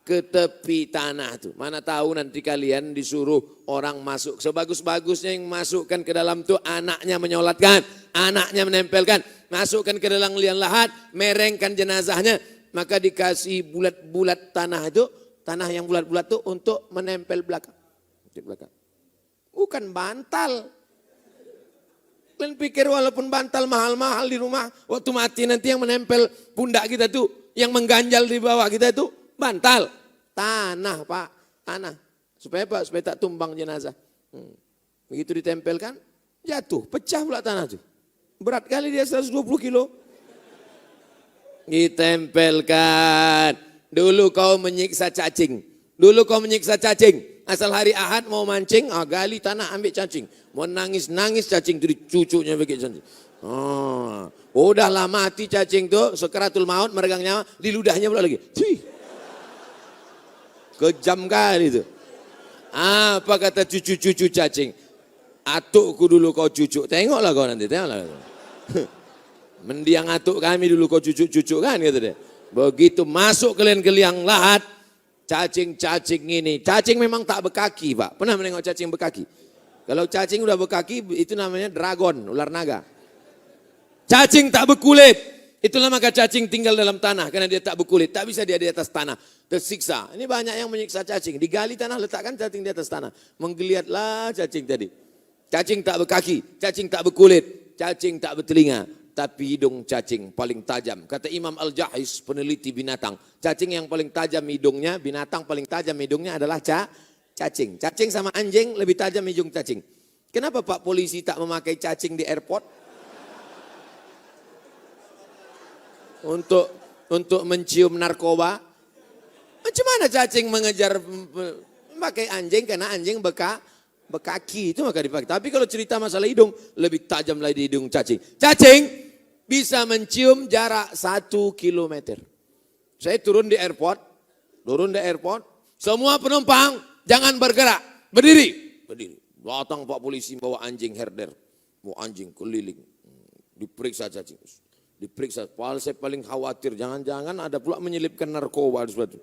tepi tanah tuh. Mana tahu nanti kalian disuruh orang masuk. Sebagus-bagusnya yang masukkan ke dalam tuh anaknya menyolatkan. Anaknya menempelkan. Masukkan ke dalam liang lahat. Merengkan jenazahnya. Maka dikasih bulat-bulat tanah itu. Tanah yang bulat-bulat tuh untuk menempel belakang. Bukan bantal. Kalian pikir walaupun bantal mahal-mahal di rumah. Waktu mati nanti yang menempel pundak kita tuh. Yang mengganjal di bawah kita itu. Bantal, tanah Pak, tanah. Supaya apa? Supaya tak tumbang jenazah. Begitu ditempelkan, jatuh, pecah pula tanah itu. Berat kali dia 120 kilo. Ditempelkan. Dulu kau menyiksa cacing. Asal hari Ahad mau mancing, gali tanah ambil cacing. Mau nangis cacing itu dicucuknya begitu cacing. Udahlah mati cacing tuh, sekaratul maut meregang nyawa, di ludahnya pula lagi. Kejam kali itu. Apa kata cucu-cucu cacing? Atukku dulu kau cucuk. Tengoklah kau nanti, tengoklah. Mendiang atuk kami dulu kau cucuk-cucuk kan gitu deh. Begitu masuk kalian ke liang lahat, cacing-cacing ini. Cacing memang tak berkaki Pak. Pernah menengok cacing berkaki? Kalau cacing udah berkaki itu namanya dragon, ular naga. Cacing tak berkulit. Itulah maka cacing tinggal dalam tanah karena dia tak berkulit. Tak bisa dia di atas tanah. Tersiksa. Ini banyak yang menyiksa cacing. Digali tanah letakkan cacing di atas tanah. Menggeliatlah cacing tadi. Cacing tak berkaki. Cacing tak berkulit. Cacing tak bertelinga. Tapi hidung cacing paling tajam. Kata Imam Al-Jahis peneliti binatang. Cacing yang paling tajam hidungnya. Binatang paling tajam hidungnya adalah cacing. Cacing sama anjing lebih tajam hidung cacing. Kenapa Pak polisi tak memakai cacing di airport? Untuk mencium narkoba. Macam mana cacing mengejar memakai anjing karena anjing bekaki itu maka dipakai. Tapi kalau cerita masalah hidung lebih tajam lagi di hidung cacing. Cacing bisa mencium jarak 1 kilometer. Saya turun di airport, semua penumpang jangan bergerak, berdiri. Datang Pak polisi bawa anjing herder, bawa anjing keliling, diperiksa cacing. Diperiksa, saya paling khawatir, jangan-jangan ada pula menyelipkan narkoba di sesuatu.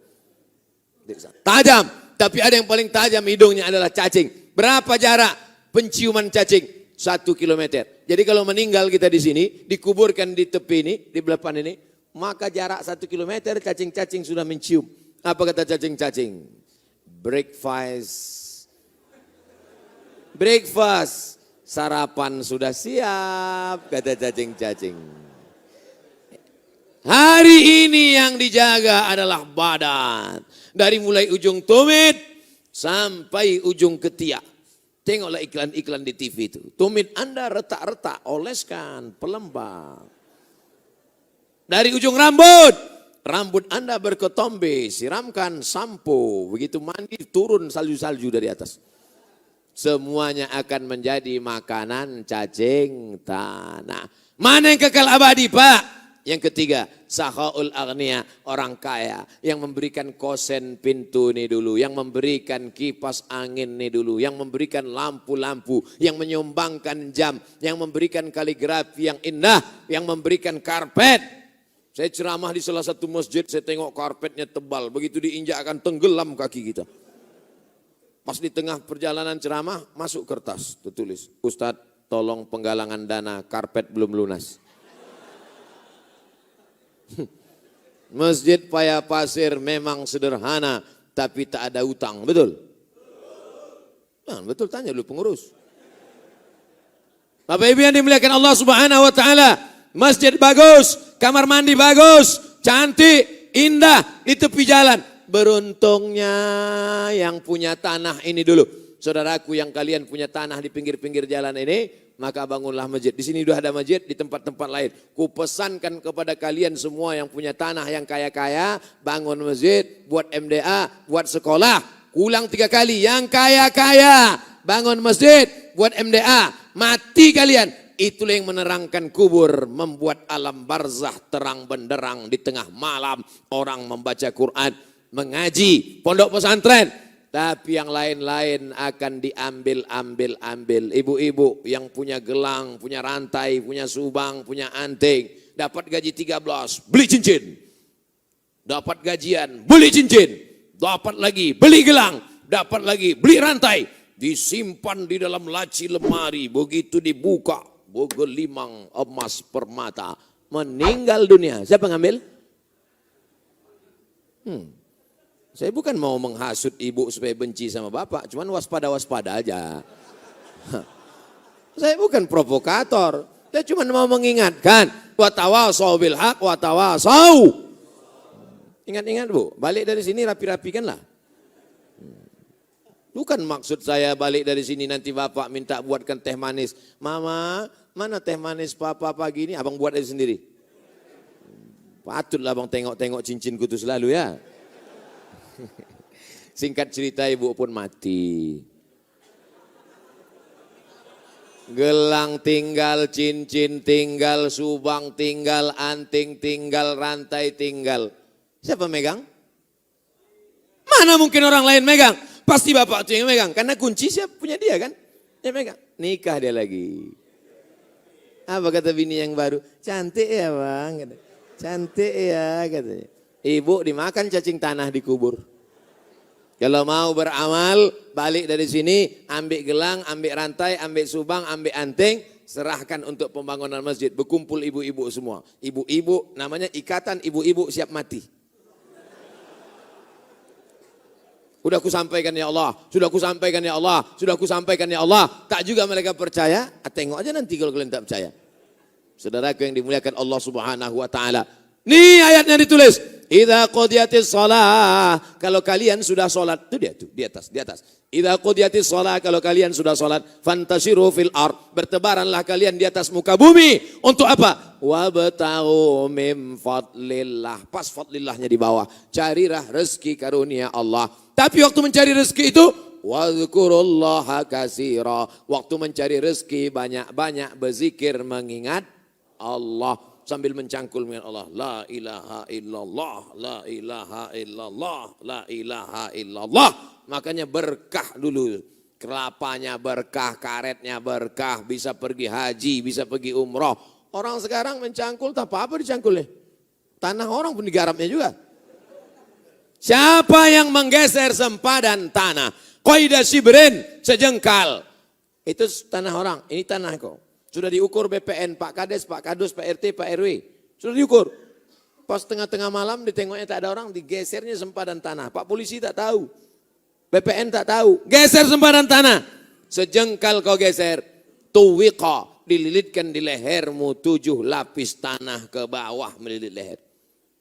Tajam, tapi ada yang paling tajam hidungnya adalah cacing. Berapa jarak penciuman cacing? 1 kilometer. Jadi kalau meninggal kita di sini, dikuburkan di tepi ini, di belakang ini, maka jarak 1 kilometer cacing-cacing sudah mencium. Apa kata cacing-cacing? Breakfast, sarapan sudah siap, kata cacing-cacing. Hari ini yang dijaga adalah badan. Dari mulai ujung tumit sampai ujung ketiak. Tengoklah iklan-iklan di TV itu. Tumit Anda retak-retak, oleskan pelembab. Dari ujung rambut Anda berketombe, siramkan sampo. Begitu mandi turun salju-salju dari atas. Semuanya akan menjadi makanan cacing tanah. Mana yang kekal abadi Pak? Yang ketiga, sahaul aghnia, orang kaya yang memberikan kosen pintu nih dulu, yang memberikan kipas angin nih dulu, yang memberikan lampu-lampu, yang menyumbangkan jam, yang memberikan kaligrafi yang indah, yang memberikan karpet. Saya ceramah di salah satu masjid, saya tengok karpetnya tebal, begitu diinjak akan tenggelam kaki kita. Pas di tengah perjalanan ceramah, masuk kertas, tertulis, Ustadz tolong penggalangan dana, karpet belum lunas. Masjid Paya Pasir memang sederhana, tapi tak ada utang, betul? Nah, betul, tanya dulu pengurus. Bapak Ibu yang dimuliakan Allah Subhanahu wa taala, masjid bagus, kamar mandi bagus, cantik, indah di tepi jalan. Beruntungnya yang punya tanah ini dulu. Saudaraku yang kalian punya tanah di pinggir-pinggir jalan ini, maka bangunlah masjid. Di sini sudah ada masjid, di tempat-tempat lain. Kupesankan kepada kalian semua yang punya tanah yang kaya-kaya, bangun masjid, buat MDA, buat sekolah. Ulang 3 kali, yang kaya-kaya, bangun masjid, buat MDA, mati kalian. Itulah yang menerangkan kubur, membuat alam barzah terang benderang di tengah malam. Orang membaca Quran, mengaji, pondok pesantren. Tapi yang lain-lain akan diambil. Ibu-ibu yang punya gelang, punya rantai, punya subang, punya anting. Dapat gaji 13, beli cincin. Dapat gajian, beli cincin. Dapat lagi, beli gelang. Dapat lagi, beli rantai. Disimpan di dalam laci lemari. Begitu dibuka, bogelimang emas permata. Meninggal dunia. Siapa ngambil? Saya bukan mau menghasut ibu supaya benci sama bapak, cuman waspada-waspada aja. Saya bukan provokator, saya cuma mau mengingatkan. Watawasau bil haq, watawasau. Ingat-ingat Bu, balik dari sini rapi-rapikanlah. Bukan maksud saya balik dari sini nanti bapak minta buatkan teh manis. Mama, mana teh manis papa pagi ini? Abang buat aja sendiri. Patutlah abang tengok-tengok cincinku itu selalu ya. Singkat cerita ibu pun mati. Gelang tinggal, cincin tinggal, subang tinggal, anting tinggal, rantai tinggal. Siapa megang? Mana mungkin orang lain megang? Pasti bapak tuh yang megang. Karena kunci siapa punya dia kan? Dia megang. Nikah dia lagi. Apa kata bini yang baru? Cantik ya bang. Cantik ya katanya. Ibu dimakan cacing tanah di kubur. Kalau mau beramal, balik dari sini, ambil gelang, ambil rantai, ambil subang, ambil anting, serahkan untuk pembangunan masjid. Berkumpul ibu-ibu semua. Ibu-ibu, namanya ikatan ibu-ibu siap mati. Sudah aku sampaikan ya Allah, sudah aku sampaikan ya Allah, sudah aku sampaikan ya Allah. Tak juga mereka percaya, tengok aja nanti kalau kalian tak percaya. Saudaraku yang dimuliakan Allah Subhanahu wa taala. Nih ayatnya ditulis. Idza qudiyatis shalah, kalau kalian sudah salat, itu dia tuh di atas. Idza qudiyatis shalah, kalau kalian sudah salat, fantashiru fil ard, bertebaranlah kalian di atas muka bumi. Untuk apa? Wabtaghu min fadlillah. Pas fadlillahnya di bawah. Carilah rezeki karunia Allah. Tapi waktu mencari rezeki itu wadzkurullaha katsira. Waktu mencari rezeki banyak-banyak berzikir mengingat Allah. Sambil mencangkul dengan Allah. La ilaha illallah, la ilaha illallah, la ilaha illallah. Makanya berkah dulu. Kelapanya berkah, karetnya berkah. Bisa pergi haji, bisa pergi umroh. Orang sekarang mencangkul, tak apa-apa dicangkulnya. Tanah orang pun digarapnya juga. Siapa yang menggeser sempadan tanah? Qaidah sibrin, sejengkal. Itu tanah orang, ini tanah kau. Sudah diukur BPN, Pak Kades, Pak Kadus, Pak RT, Pak RW. Sudah diukur. Pas tengah-tengah malam ditengoknya tak ada orang, digesernya sempadan tanah. Pak polisi tak tahu. BPN tak tahu. Geser sempadan tanah. Sejengkal kau geser. Tuwiqa, dililitkan di lehermu 7 lapis tanah ke bawah melilit leher.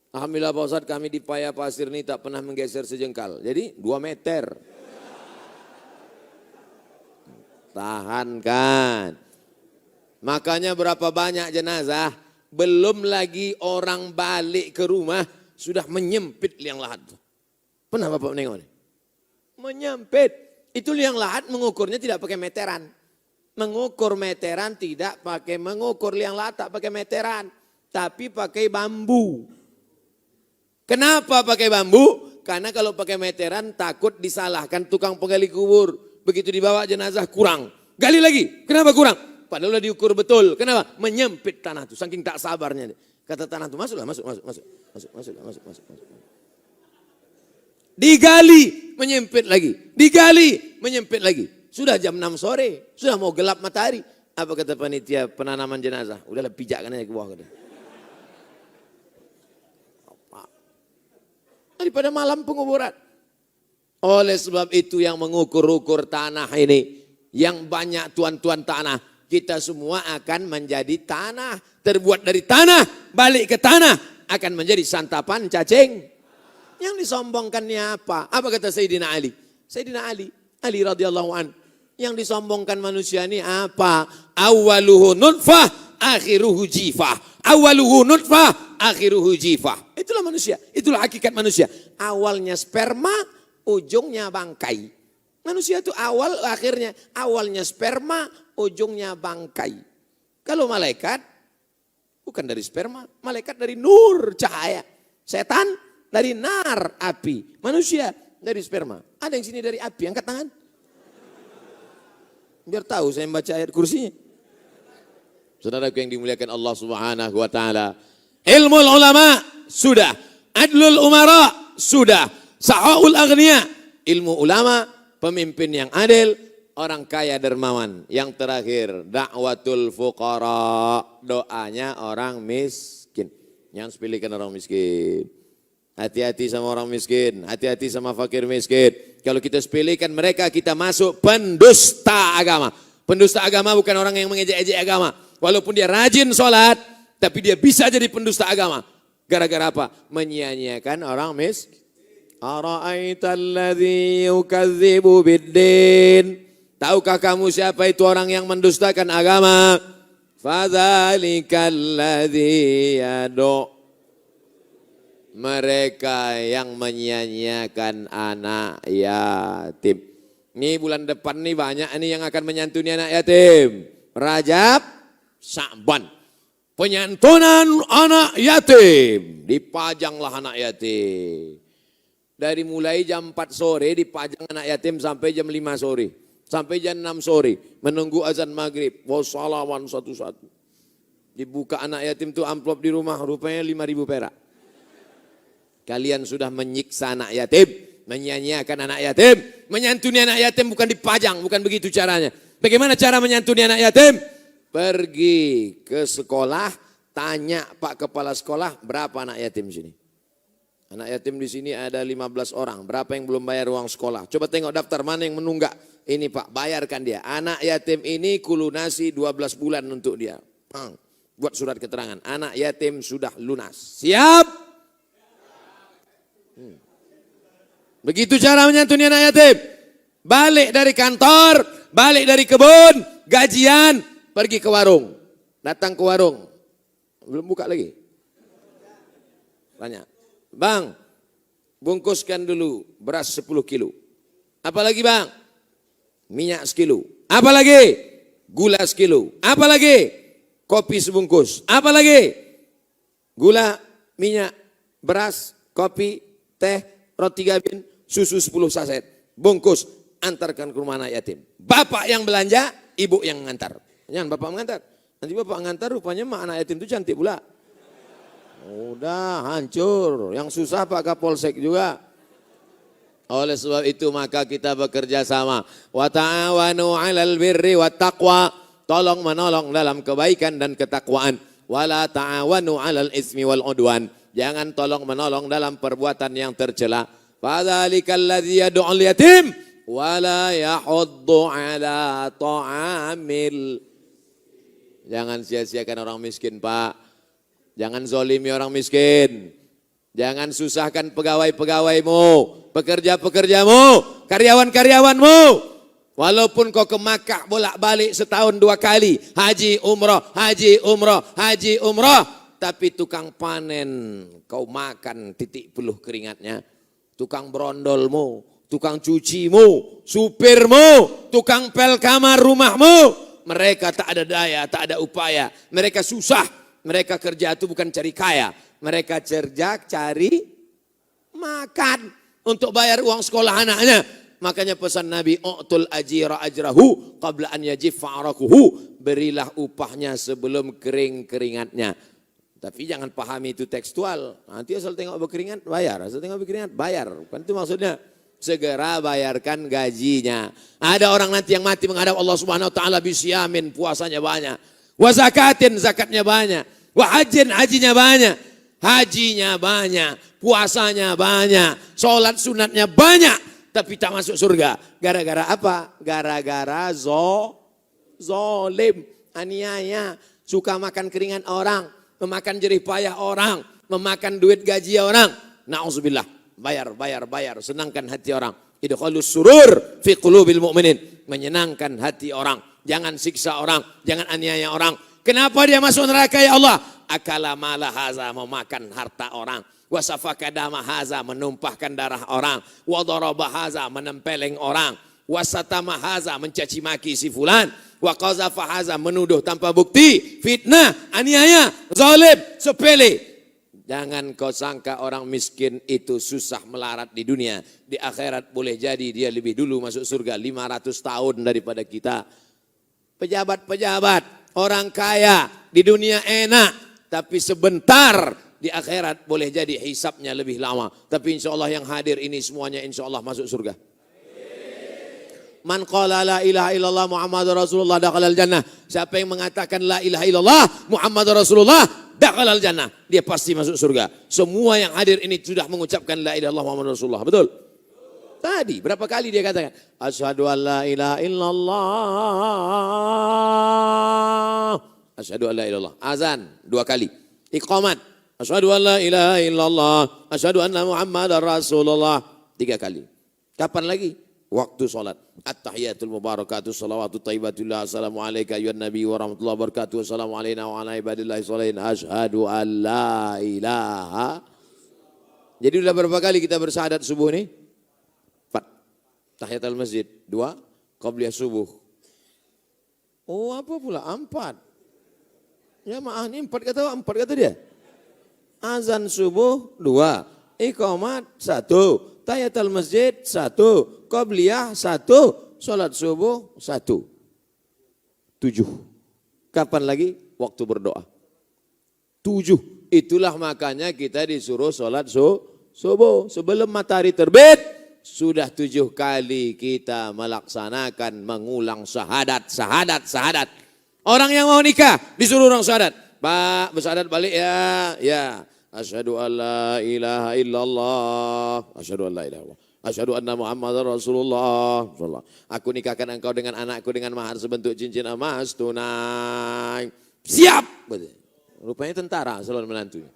Alhamdulillah Pak Ustadz, kami di Paya Pasir ini tak pernah menggeser sejengkal. Jadi 2 meter. Tahankan. Makanya berapa banyak jenazah, belum lagi orang balik ke rumah, sudah menyempit liang lahat. Pernah Bapak menengok? Menyempit. Itu liang lahat mengukurnya tidak pakai meteran. Mengukur meteran tidak pakai, mengukur liang lahat tak pakai meteran. tapi pakai bambu. Kenapa pakai bambu? Karena kalau pakai meteran takut disalahkan tukang penggali kubur. Begitu dibawa jenazah kurang. Gali lagi. Kenapa kurang? Padahal udah diukur betul. Kenapa? Menyempit tanah itu. Saking tak sabarnya. Kata tanah itu masuk. Digali, menyempit lagi. Digali, menyempit lagi. Sudah jam 6 sore. Sudah mau gelap matahari. Apa kata panitia penanaman jenazah? Udahlah pijakkan aja ke bawah. Daripada malam penguburan. Oleh sebab itu yang mengukur-ukur tanah ini, yang banyak tuan-tuan tanah, kita semua akan menjadi tanah. Terbuat dari tanah, balik ke tanah, akan menjadi santapan cacing. Yang disombongkannya apa? Apa kata Sayyidina Ali? Sayyidina Ali radhiyallahu an. Yang disombongkan manusia ini apa? Awaluhu nutfah, akhiruhu jifah. Awaluhu nutfah, akhiruhu jifah. Itulah manusia, itulah hakikat manusia. Awalnya sperma, ujungnya bangkai. Manusia itu awal, akhirnya. Awalnya sperma, ujungnya bangkai. Kalau malaikat, bukan dari sperma. Malaikat dari nur, cahaya. Setan dari nar, api. Manusia dari sperma. Ada yang sini dari api, angkat tangan. Biar tahu saya membaca ayat kursinya. Saudaraku yang dimuliakan Allah Subhanahu wa taala. Ilmul ulama sudah, adlul umara sudah, sahaul aghnia, ilmu ulama, pemimpin yang adil, orang kaya dermawan. Yang terakhir, da'watul fuqara, doanya orang miskin. Jangan sepelekan orang miskin. Hati-hati sama orang miskin, hati-hati sama fakir miskin. Kalau kita sepelekan mereka, kita masuk pendusta agama. Pendusta agama bukan orang yang mengejek-ejek agama. Walaupun dia rajin sholat, tapi dia bisa jadi pendusta agama. Gara-gara apa? Menyia-nyiakan orang miskin. Ara'aital ladzi yukadzibu biddin. Tahukah kamu siapa itu orang yang mendustakan agama? Fadzalikal ladzi yadu. Mereka yang menyia-nyiakan anak yatim. Ini bulan depan nih banyak nih yang akan menyantuni anak yatim. Rajab, Sya'ban. Penyantunan anak yatim. Dipajanglah anak yatim. Dari mulai jam 4 sore dipajang anak yatim sampai jam 5 sore. Sampai jam 6 sore. Menunggu azan maghrib. Wassalamualaikum satu-satu. Dibuka anak yatim tuh amplop di rumah. Rupanya 5.000 perak. Kalian sudah menyiksa anak yatim. Menyia-nyiakan anak yatim. Menyantuni anak yatim bukan dipajang. Bukan begitu caranya. Bagaimana cara menyantuni anak yatim? Pergi ke sekolah, tanya Pak Kepala Sekolah, berapa anak yatim di sini? Anak yatim di sini ada 15 orang, berapa yang belum bayar uang sekolah? Coba tengok daftar mana yang menunggak. Ini Pak, bayarkan dia. Anak yatim ini kulunasi 12 bulan untuk dia. Buat surat keterangan, anak yatim sudah lunas. Siap? Begitu cara menyantuni anak yatim. Balik dari kantor, balik dari kebun, gajian, pergi ke warung, datang ke warung, belum buka lagi. Tanya, bang, bungkuskan dulu beras 10 kilo. Apalagi bang? Minyak sekilo. Apalagi? Gula sekilo. Apalagi? Kopi sebungkus. Apalagi? Gula, minyak, beras, kopi, teh, roti gabin, susu 10 saset. Bungkus, antarkan ke rumah anak yatim. Bapak yang belanja, ibu yang ngantar. Jangan bapak mengantar. Nanti bapak ngantar rupanya mak anak yatim itu cantik pula. Udah hancur. Yang susah Pak Kapolsek juga. Oleh sebab itu maka kita bekerja sama. Wa ta'awanu 'alal birri wat taqwa. Tolong menolong dalam kebaikan dan ketakwaan. Wa la ta'awanu 'alal ismi wal 'udwan. Jangan tolong menolong dalam perbuatan yang tercela. Fadzalikal ladzi yad'ul yatim wa la yahuddu 'ala ta'amil. Jangan sia-siakan orang miskin Pak. Jangan zolimi orang miskin. Jangan susahkan pegawai-pegawaimu, pekerja-pekerjamu, karyawan-karyawanmu. Walaupun kau ke Makkah bolak-balik setahun 2 kali. Haji, umrah, haji, umrah, haji, umrah. Tapi tukang panen kau makan titik peluh keringatnya. Tukang brondolmu, tukang cucimu, supirmu, tukang pel kamar rumahmu. Mereka tak ada daya, tak ada upaya. Mereka susah Mereka kerja itu bukan cari kaya. Mereka kerja cari makan untuk bayar uang sekolah anaknya. Makanya pesan Nabi, u'tul ajira ajrahu qabla an yajiffa arakuhu. Berilah upahnya sebelum kering keringatnya. Tapi jangan pahami itu tekstual. Nanti asal tengok berkeringat bayar, asal tengok berkeringat bayar. Bukan itu maksudnya. Segera bayarkan gajinya. Ada orang nanti yang mati menghadap Allah Subhanahu wa taala bisyamin, puasanya banyak. Wa zakatin, zakatnya banyak. Wa hajjin, hajinya banyak. Hajinya banyak, puasanya banyak, sholat sunatnya banyak, tapi tak masuk surga. Gara-gara apa? Gara-gara zolim, aniaya, suka makan keringat orang, memakan jerih payah orang, memakan duit gaji orang. Na'udzubillah. Bayar, senangkan hati orang. Idkhalus surur fi qulubil mu'minin. Menyenangkan hati orang. Jangan siksa orang, jangan aniaya orang. Kenapa dia masuk neraka ya Allah? Akala mala haza, memakan harta orang. Wasafaka dama haza, menumpahkan darah orang. Wadaraba haza, menempeleng orang. Wasatama haza, mencaci maki si fulan. Wa qazafa haza, menuduh tanpa bukti. Fitnah, aniaya, zalim, sepele. Jangan kau sangka orang miskin itu susah melarat di dunia. Di akhirat boleh jadi dia lebih dulu masuk surga 500 tahun daripada kita. Pejabat-pejabat, orang kaya di dunia enak. Tapi sebentar di akhirat boleh jadi hisapnya lebih lama. Tapi insya Allah yang hadir ini semuanya insya Allah masuk surga. Man qala la ilaha illallah Muhammadur Rasulullah dakhalal jannah. Siapa yang mengatakan la ilaha illallah Muhammadur Rasulullah dakhalal jannah, dia pasti masuk surga. Semua yang hadir ini sudah mengucapkan la ilaha illallah Muhammadur Rasulullah. Betul? Tadi berapa kali dia katakan asyhadu an la ilaha illallah. Asyhadu an la ilaha illallah. Azan 2 kali. Iqamat. Asyhadu an la ilaha illallah. Asyhadu anna Muhammadar Rasulullah 3 kali. Kapan lagi? Waktu sholat. At-tahiyatul mubarakatuh salawatu tayyibatullah. Assalamualaikum ayuhan nabi wa rahmatullahi wabarakatuh. Assalamualaikum wa ala ibadillahi sholihin. Asyhadu an la ilaha. Jadi sudah berapa kali kita bersyahadat subuh ini? 4. Tahiyatul masjid 2. Qabliyah subuh. Oh apa pula 4. Ya maaf ini 4 kata dia. Azan subuh 2. Iqamat 1. Tahiyatul masjid 1, qabliyah 1, salat subuh 1. 7. Kapan lagi? Waktu berdoa. 7. Itulah makanya kita disuruh salat subuh. Sebelum matahari terbit, sudah 7 kali kita melaksanakan mengulang syahadat. Orang yang mau nikah disuruh orang syahadat. Pak, bersyahadat balik ya. Ya. Asyhadu an la ilaha illallah. Asyhadu an la ilaha illallah. Asyhadu anna Muhammadar Rasulullah. Aku nikahkan engkau dengan anakku dengan mahar sebentuk cincin emas tunai. Siap. Rupanya tentara salon menantunya.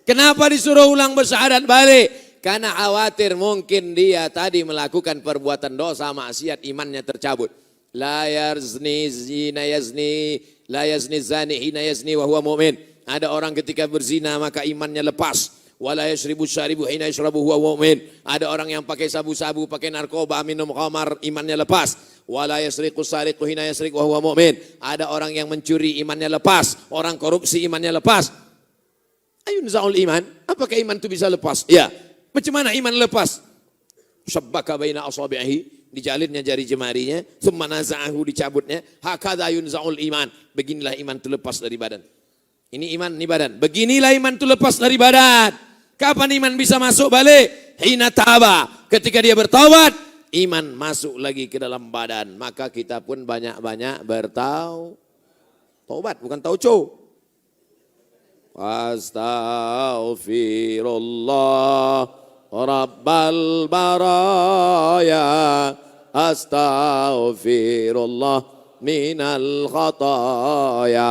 Kenapa disuruh ulang bersyahadat balik? Karena khawatir mungkin dia tadi melakukan perbuatan dosa maksiat, imannya tercabut. La yazni zina yazni, la yazni zani hina yazni wa huwa mu'min. Ada orang ketika berzina maka imannya lepas. Wala yashribu syaribu hina yashrabu huwa mu'min. Ada orang yang pakai sabu-sabu, pakai narkoba, minum khamar, imannya lepas. Wala yasriqu sariqu hina yasriq wa huwa mu'min. Ada orang yang mencuri, imannya lepas. Orang korupsi, imannya lepas. Ayun za'ul iman. Apakah iman itu bisa lepas? Ya. Macam mana iman lepas? Syabbaka baina asabihi, dijalinnya jari jemarinya, thumma naza'ahu, dicabutnya. Hakadha yunza'ul iman. Beginilah iman itu lepas dari badan. Ini iman, ini badan. Beginilah iman itu lepas dari badan. Kapan iman bisa masuk balik? Hina taba. Ketika dia bertaubat, iman masuk lagi ke dalam badan. Maka kita pun banyak-banyak bertaubat, bukan tauco. Astaghfirullah Rabbal baraya. Astaghfirullah minal khataya.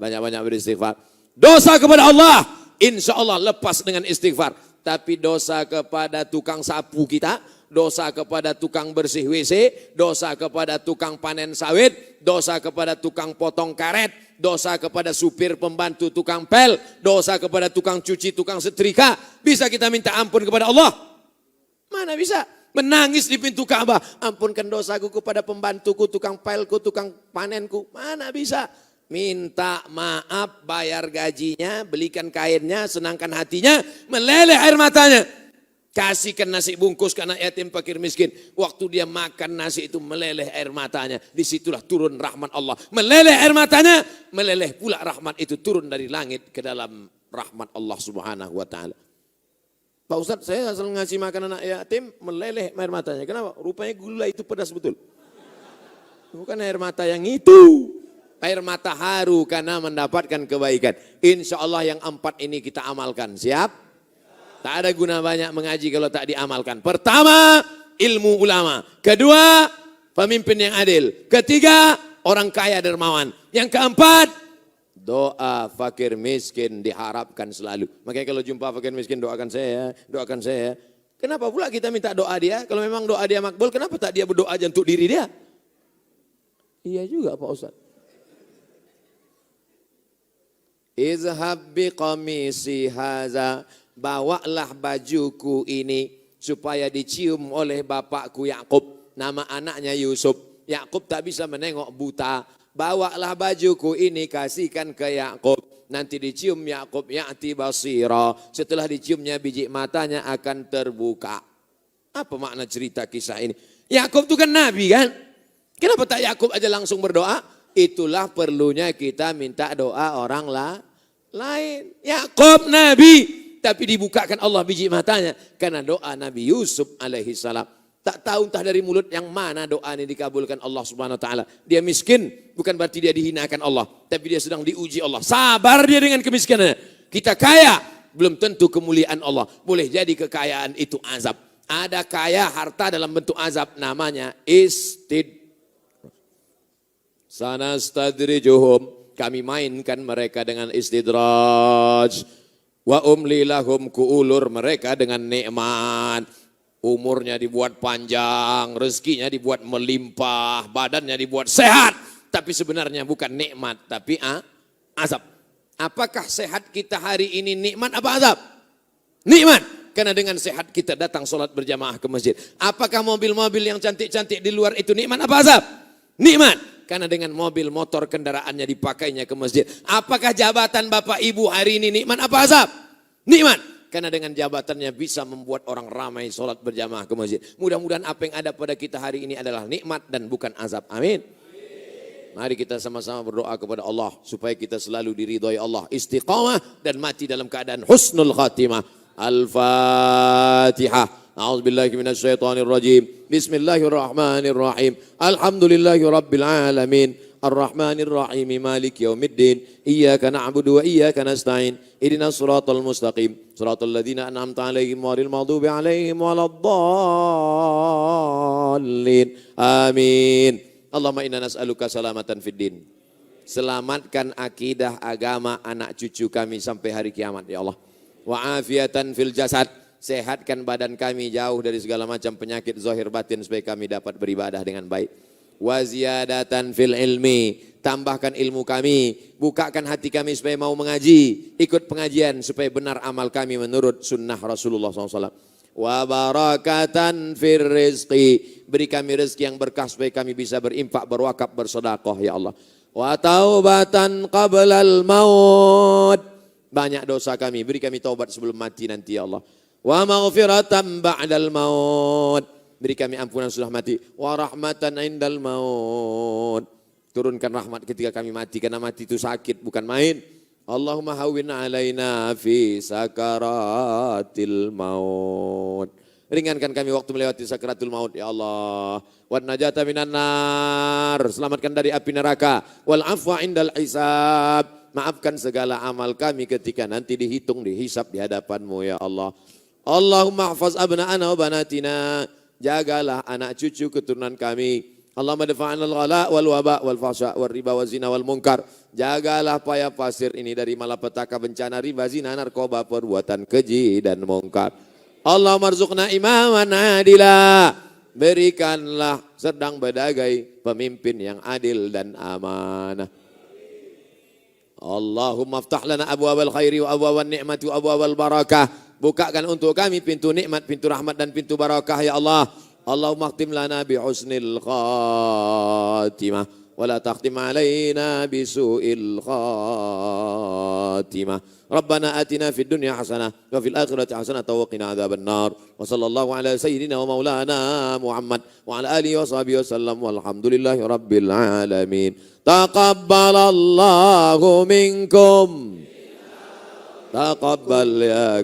Banyak-banyak beristighfar. Dosa kepada Allah, insya Allah lepas dengan istighfar. Tapi dosa kepada tukang sapu kita, dosa kepada tukang bersih WC, dosa kepada tukang panen sawit, dosa kepada tukang potong karet, dosa kepada supir pembantu tukang pel, dosa kepada tukang cuci, tukang setrika. Bisa kita minta ampun kepada Allah? Mana bisa? Menangis di pintu Ka'bah, ampunkan dosaku kepada pembantuku, tukang pelku, tukang panenku. Mana bisa? minta maaf, bayar gajinya, belikan kainnya, senangkan hatinya, meleleh air matanya. Kasihkan nasi bungkus ke anak yatim fakir miskin. Waktu dia makan nasi itu meleleh air matanya. Disitulah turun rahmat Allah. Meleleh air matanya, meleleh pula rahmat itu turun dari langit ke dalam rahmat Allah subhanahu wa ta'ala. Pak Ustadz, saya asal ngasih makan anak yatim, meleleh air matanya. Kenapa? Rupanya gula itu pedas betul. Bukan air mata yang itu. Air mata haru karena mendapatkan kebaikan. Insya Allah yang 4 ini kita amalkan. Siap? Tak ada guna banyak mengaji kalau tak diamalkan. Pertama, ilmu ulama. Kedua, pemimpin yang adil. Ketiga, orang kaya dermawan. Yang keempat, doa fakir miskin diharapkan selalu. Makanya kalau jumpa fakir miskin, doakan saya, doakan saya. Kenapa pula kita minta doa dia? Kalau memang doa dia makbul, kenapa tak dia berdoa aja untuk diri dia? Iya juga Pak Ustadz. Izhab biqamisi haza. Bawalah bajuku ini supaya dicium oleh bapakku Yakub. Nama anaknya Yusuf. Yakub tak bisa menengok buta. Bawalah bajuku ini kasihkan ke Yakub. Nanti dicium Yakub ya'ti basira. Setelah diciumnya biji matanya akan terbuka. Apa makna cerita kisah ini? Yakub itu kan nabi kan? Kenapa tak Yakub aja langsung berdoa? Itulah perlunya kita minta doa orang lain. Yakub nabi. Tapi dibukakan Allah biji matanya. Karena doa Nabi Yusuf alaihi salam. Tak tahu entah dari mulut yang mana doa ini dikabulkan Allah subhanahu wa ta'ala. Dia miskin, bukan berarti dia dihinakan Allah. Tapi dia sedang diuji Allah. Sabar dia dengan kemiskinannya. Kita kaya, belum tentu kemuliaan Allah. Boleh jadi kekayaan itu azab. Ada kaya harta dalam bentuk azab. Namanya sanastadrijuhum. Kami mainkan mereka dengan istidraj. Wa umli lahum, kuulur mereka dengan nikmat. Umurnya dibuat panjang, rezekinya dibuat melimpah, badannya dibuat sehat. Tapi sebenarnya bukan nikmat, tapi azab. Apakah sehat kita hari ini nikmat apa azab? Nikmat. Karena dengan sehat kita datang sholat berjamaah ke masjid. Apakah mobil-mobil yang cantik-cantik di luar itu nikmat apa azab? Nikmat. Karena dengan mobil, motor, kendaraannya dipakainya ke masjid. Apakah jabatan Bapak Ibu hari ini nikmat apa azab? Nikmat. Karena dengan jabatannya bisa membuat orang ramai sholat berjamaah ke masjid. Mudah-mudahan apa yang ada pada kita hari ini adalah nikmat dan bukan azab. Amin. Mari kita sama-sama berdoa kepada Allah. Supaya kita selalu diridhoi Allah. Istiqamah dan mati dalam keadaan husnul khatimah. Al-Fatihah. A'udzubillahi minasyaitonirrajim. Bismillahirrahmanirrahim. Alhamdulillahi rabbil alamin. Ar-Rahmanir-Rahim. Maliki yaumiddin. Iyyaka na'budu wa iyyaka nasta'in. Ihdinas siratal mustaqim. Siratal ladzina an'amta 'alaihim ghairil maghdubi 'alaihim waladdallin. Amin. Allahumma inna nas'aluka salamatan fid din. Selamatkan akidah agama anak cucu kami sampai hari kiamat ya Allah. Wa afiatan fil jasad. Sehatkan badan kami jauh dari segala macam penyakit zahir batin supaya kami dapat beribadah dengan baik. Wa ziyadatan fil ilmi. Tambahkan ilmu kami, bukakan hati kami supaya mau mengaji, ikut pengajian supaya benar amal kami menurut sunnah Rasulullah SAW. Wa barakatan fir rizqi. Beri kami rezeki yang berkah supaya kami bisa berimpak, berwakaf, bersedekah ya Allah. Wa taubatan qablal maut. Banyak dosa kami, beri kami taubat sebelum mati nanti ya Allah. Wa maghfiratan ba'dal maut. Beri kami ampunan sudah mati. Wa rahmatan indal maut. Turunkan rahmat ketika kami mati. Karena mati itu sakit, bukan main. Allahumma hawwin alaina fi sakaratil maut. Ringankan kami waktu melewati sakaratul maut ya Allah. Wan najata minan nar. Selamatkan dari api neraka. Wal afwa indal hisab. Maafkan segala amal kami ketika nanti dihitung, dihisab di hadapan-Mu ya Allah. Allahumma hafaz abna'ana wa banatina. Jagalah anak cucu keturunan kami. Allahumma dafa'ana al-ghala wal waba wal fahsya wal riba wal zina wal munkar. Jagalah payah pasir ini dari malapetaka, bencana, riba, zina, narkoba, perbuatan keji dan munkar. Allahumma arzuqna imaman adila. Berikanlah sedang berdagai pemimpin yang adil dan amanah. Allahumma aftah lana abwabal khairi wa abwabal ni'mati wa abwabal barakah. Bukakan untuk kami pintu nikmat, pintu rahmat dan pintu barakah ya Allah. Allahumma khtim lana bi husnil khatimah. ولا تختم علينا بسوء الخاتمة ربنا آتنا في الدنيا حسنة وفي الآخرة حسنة وقنا عذاب النار وصلى الله على سيدنا ومولانا محمد وعلى آله وصحبه وسلم والحمد لله رب العالمين تقبل الله منكم تقبل يا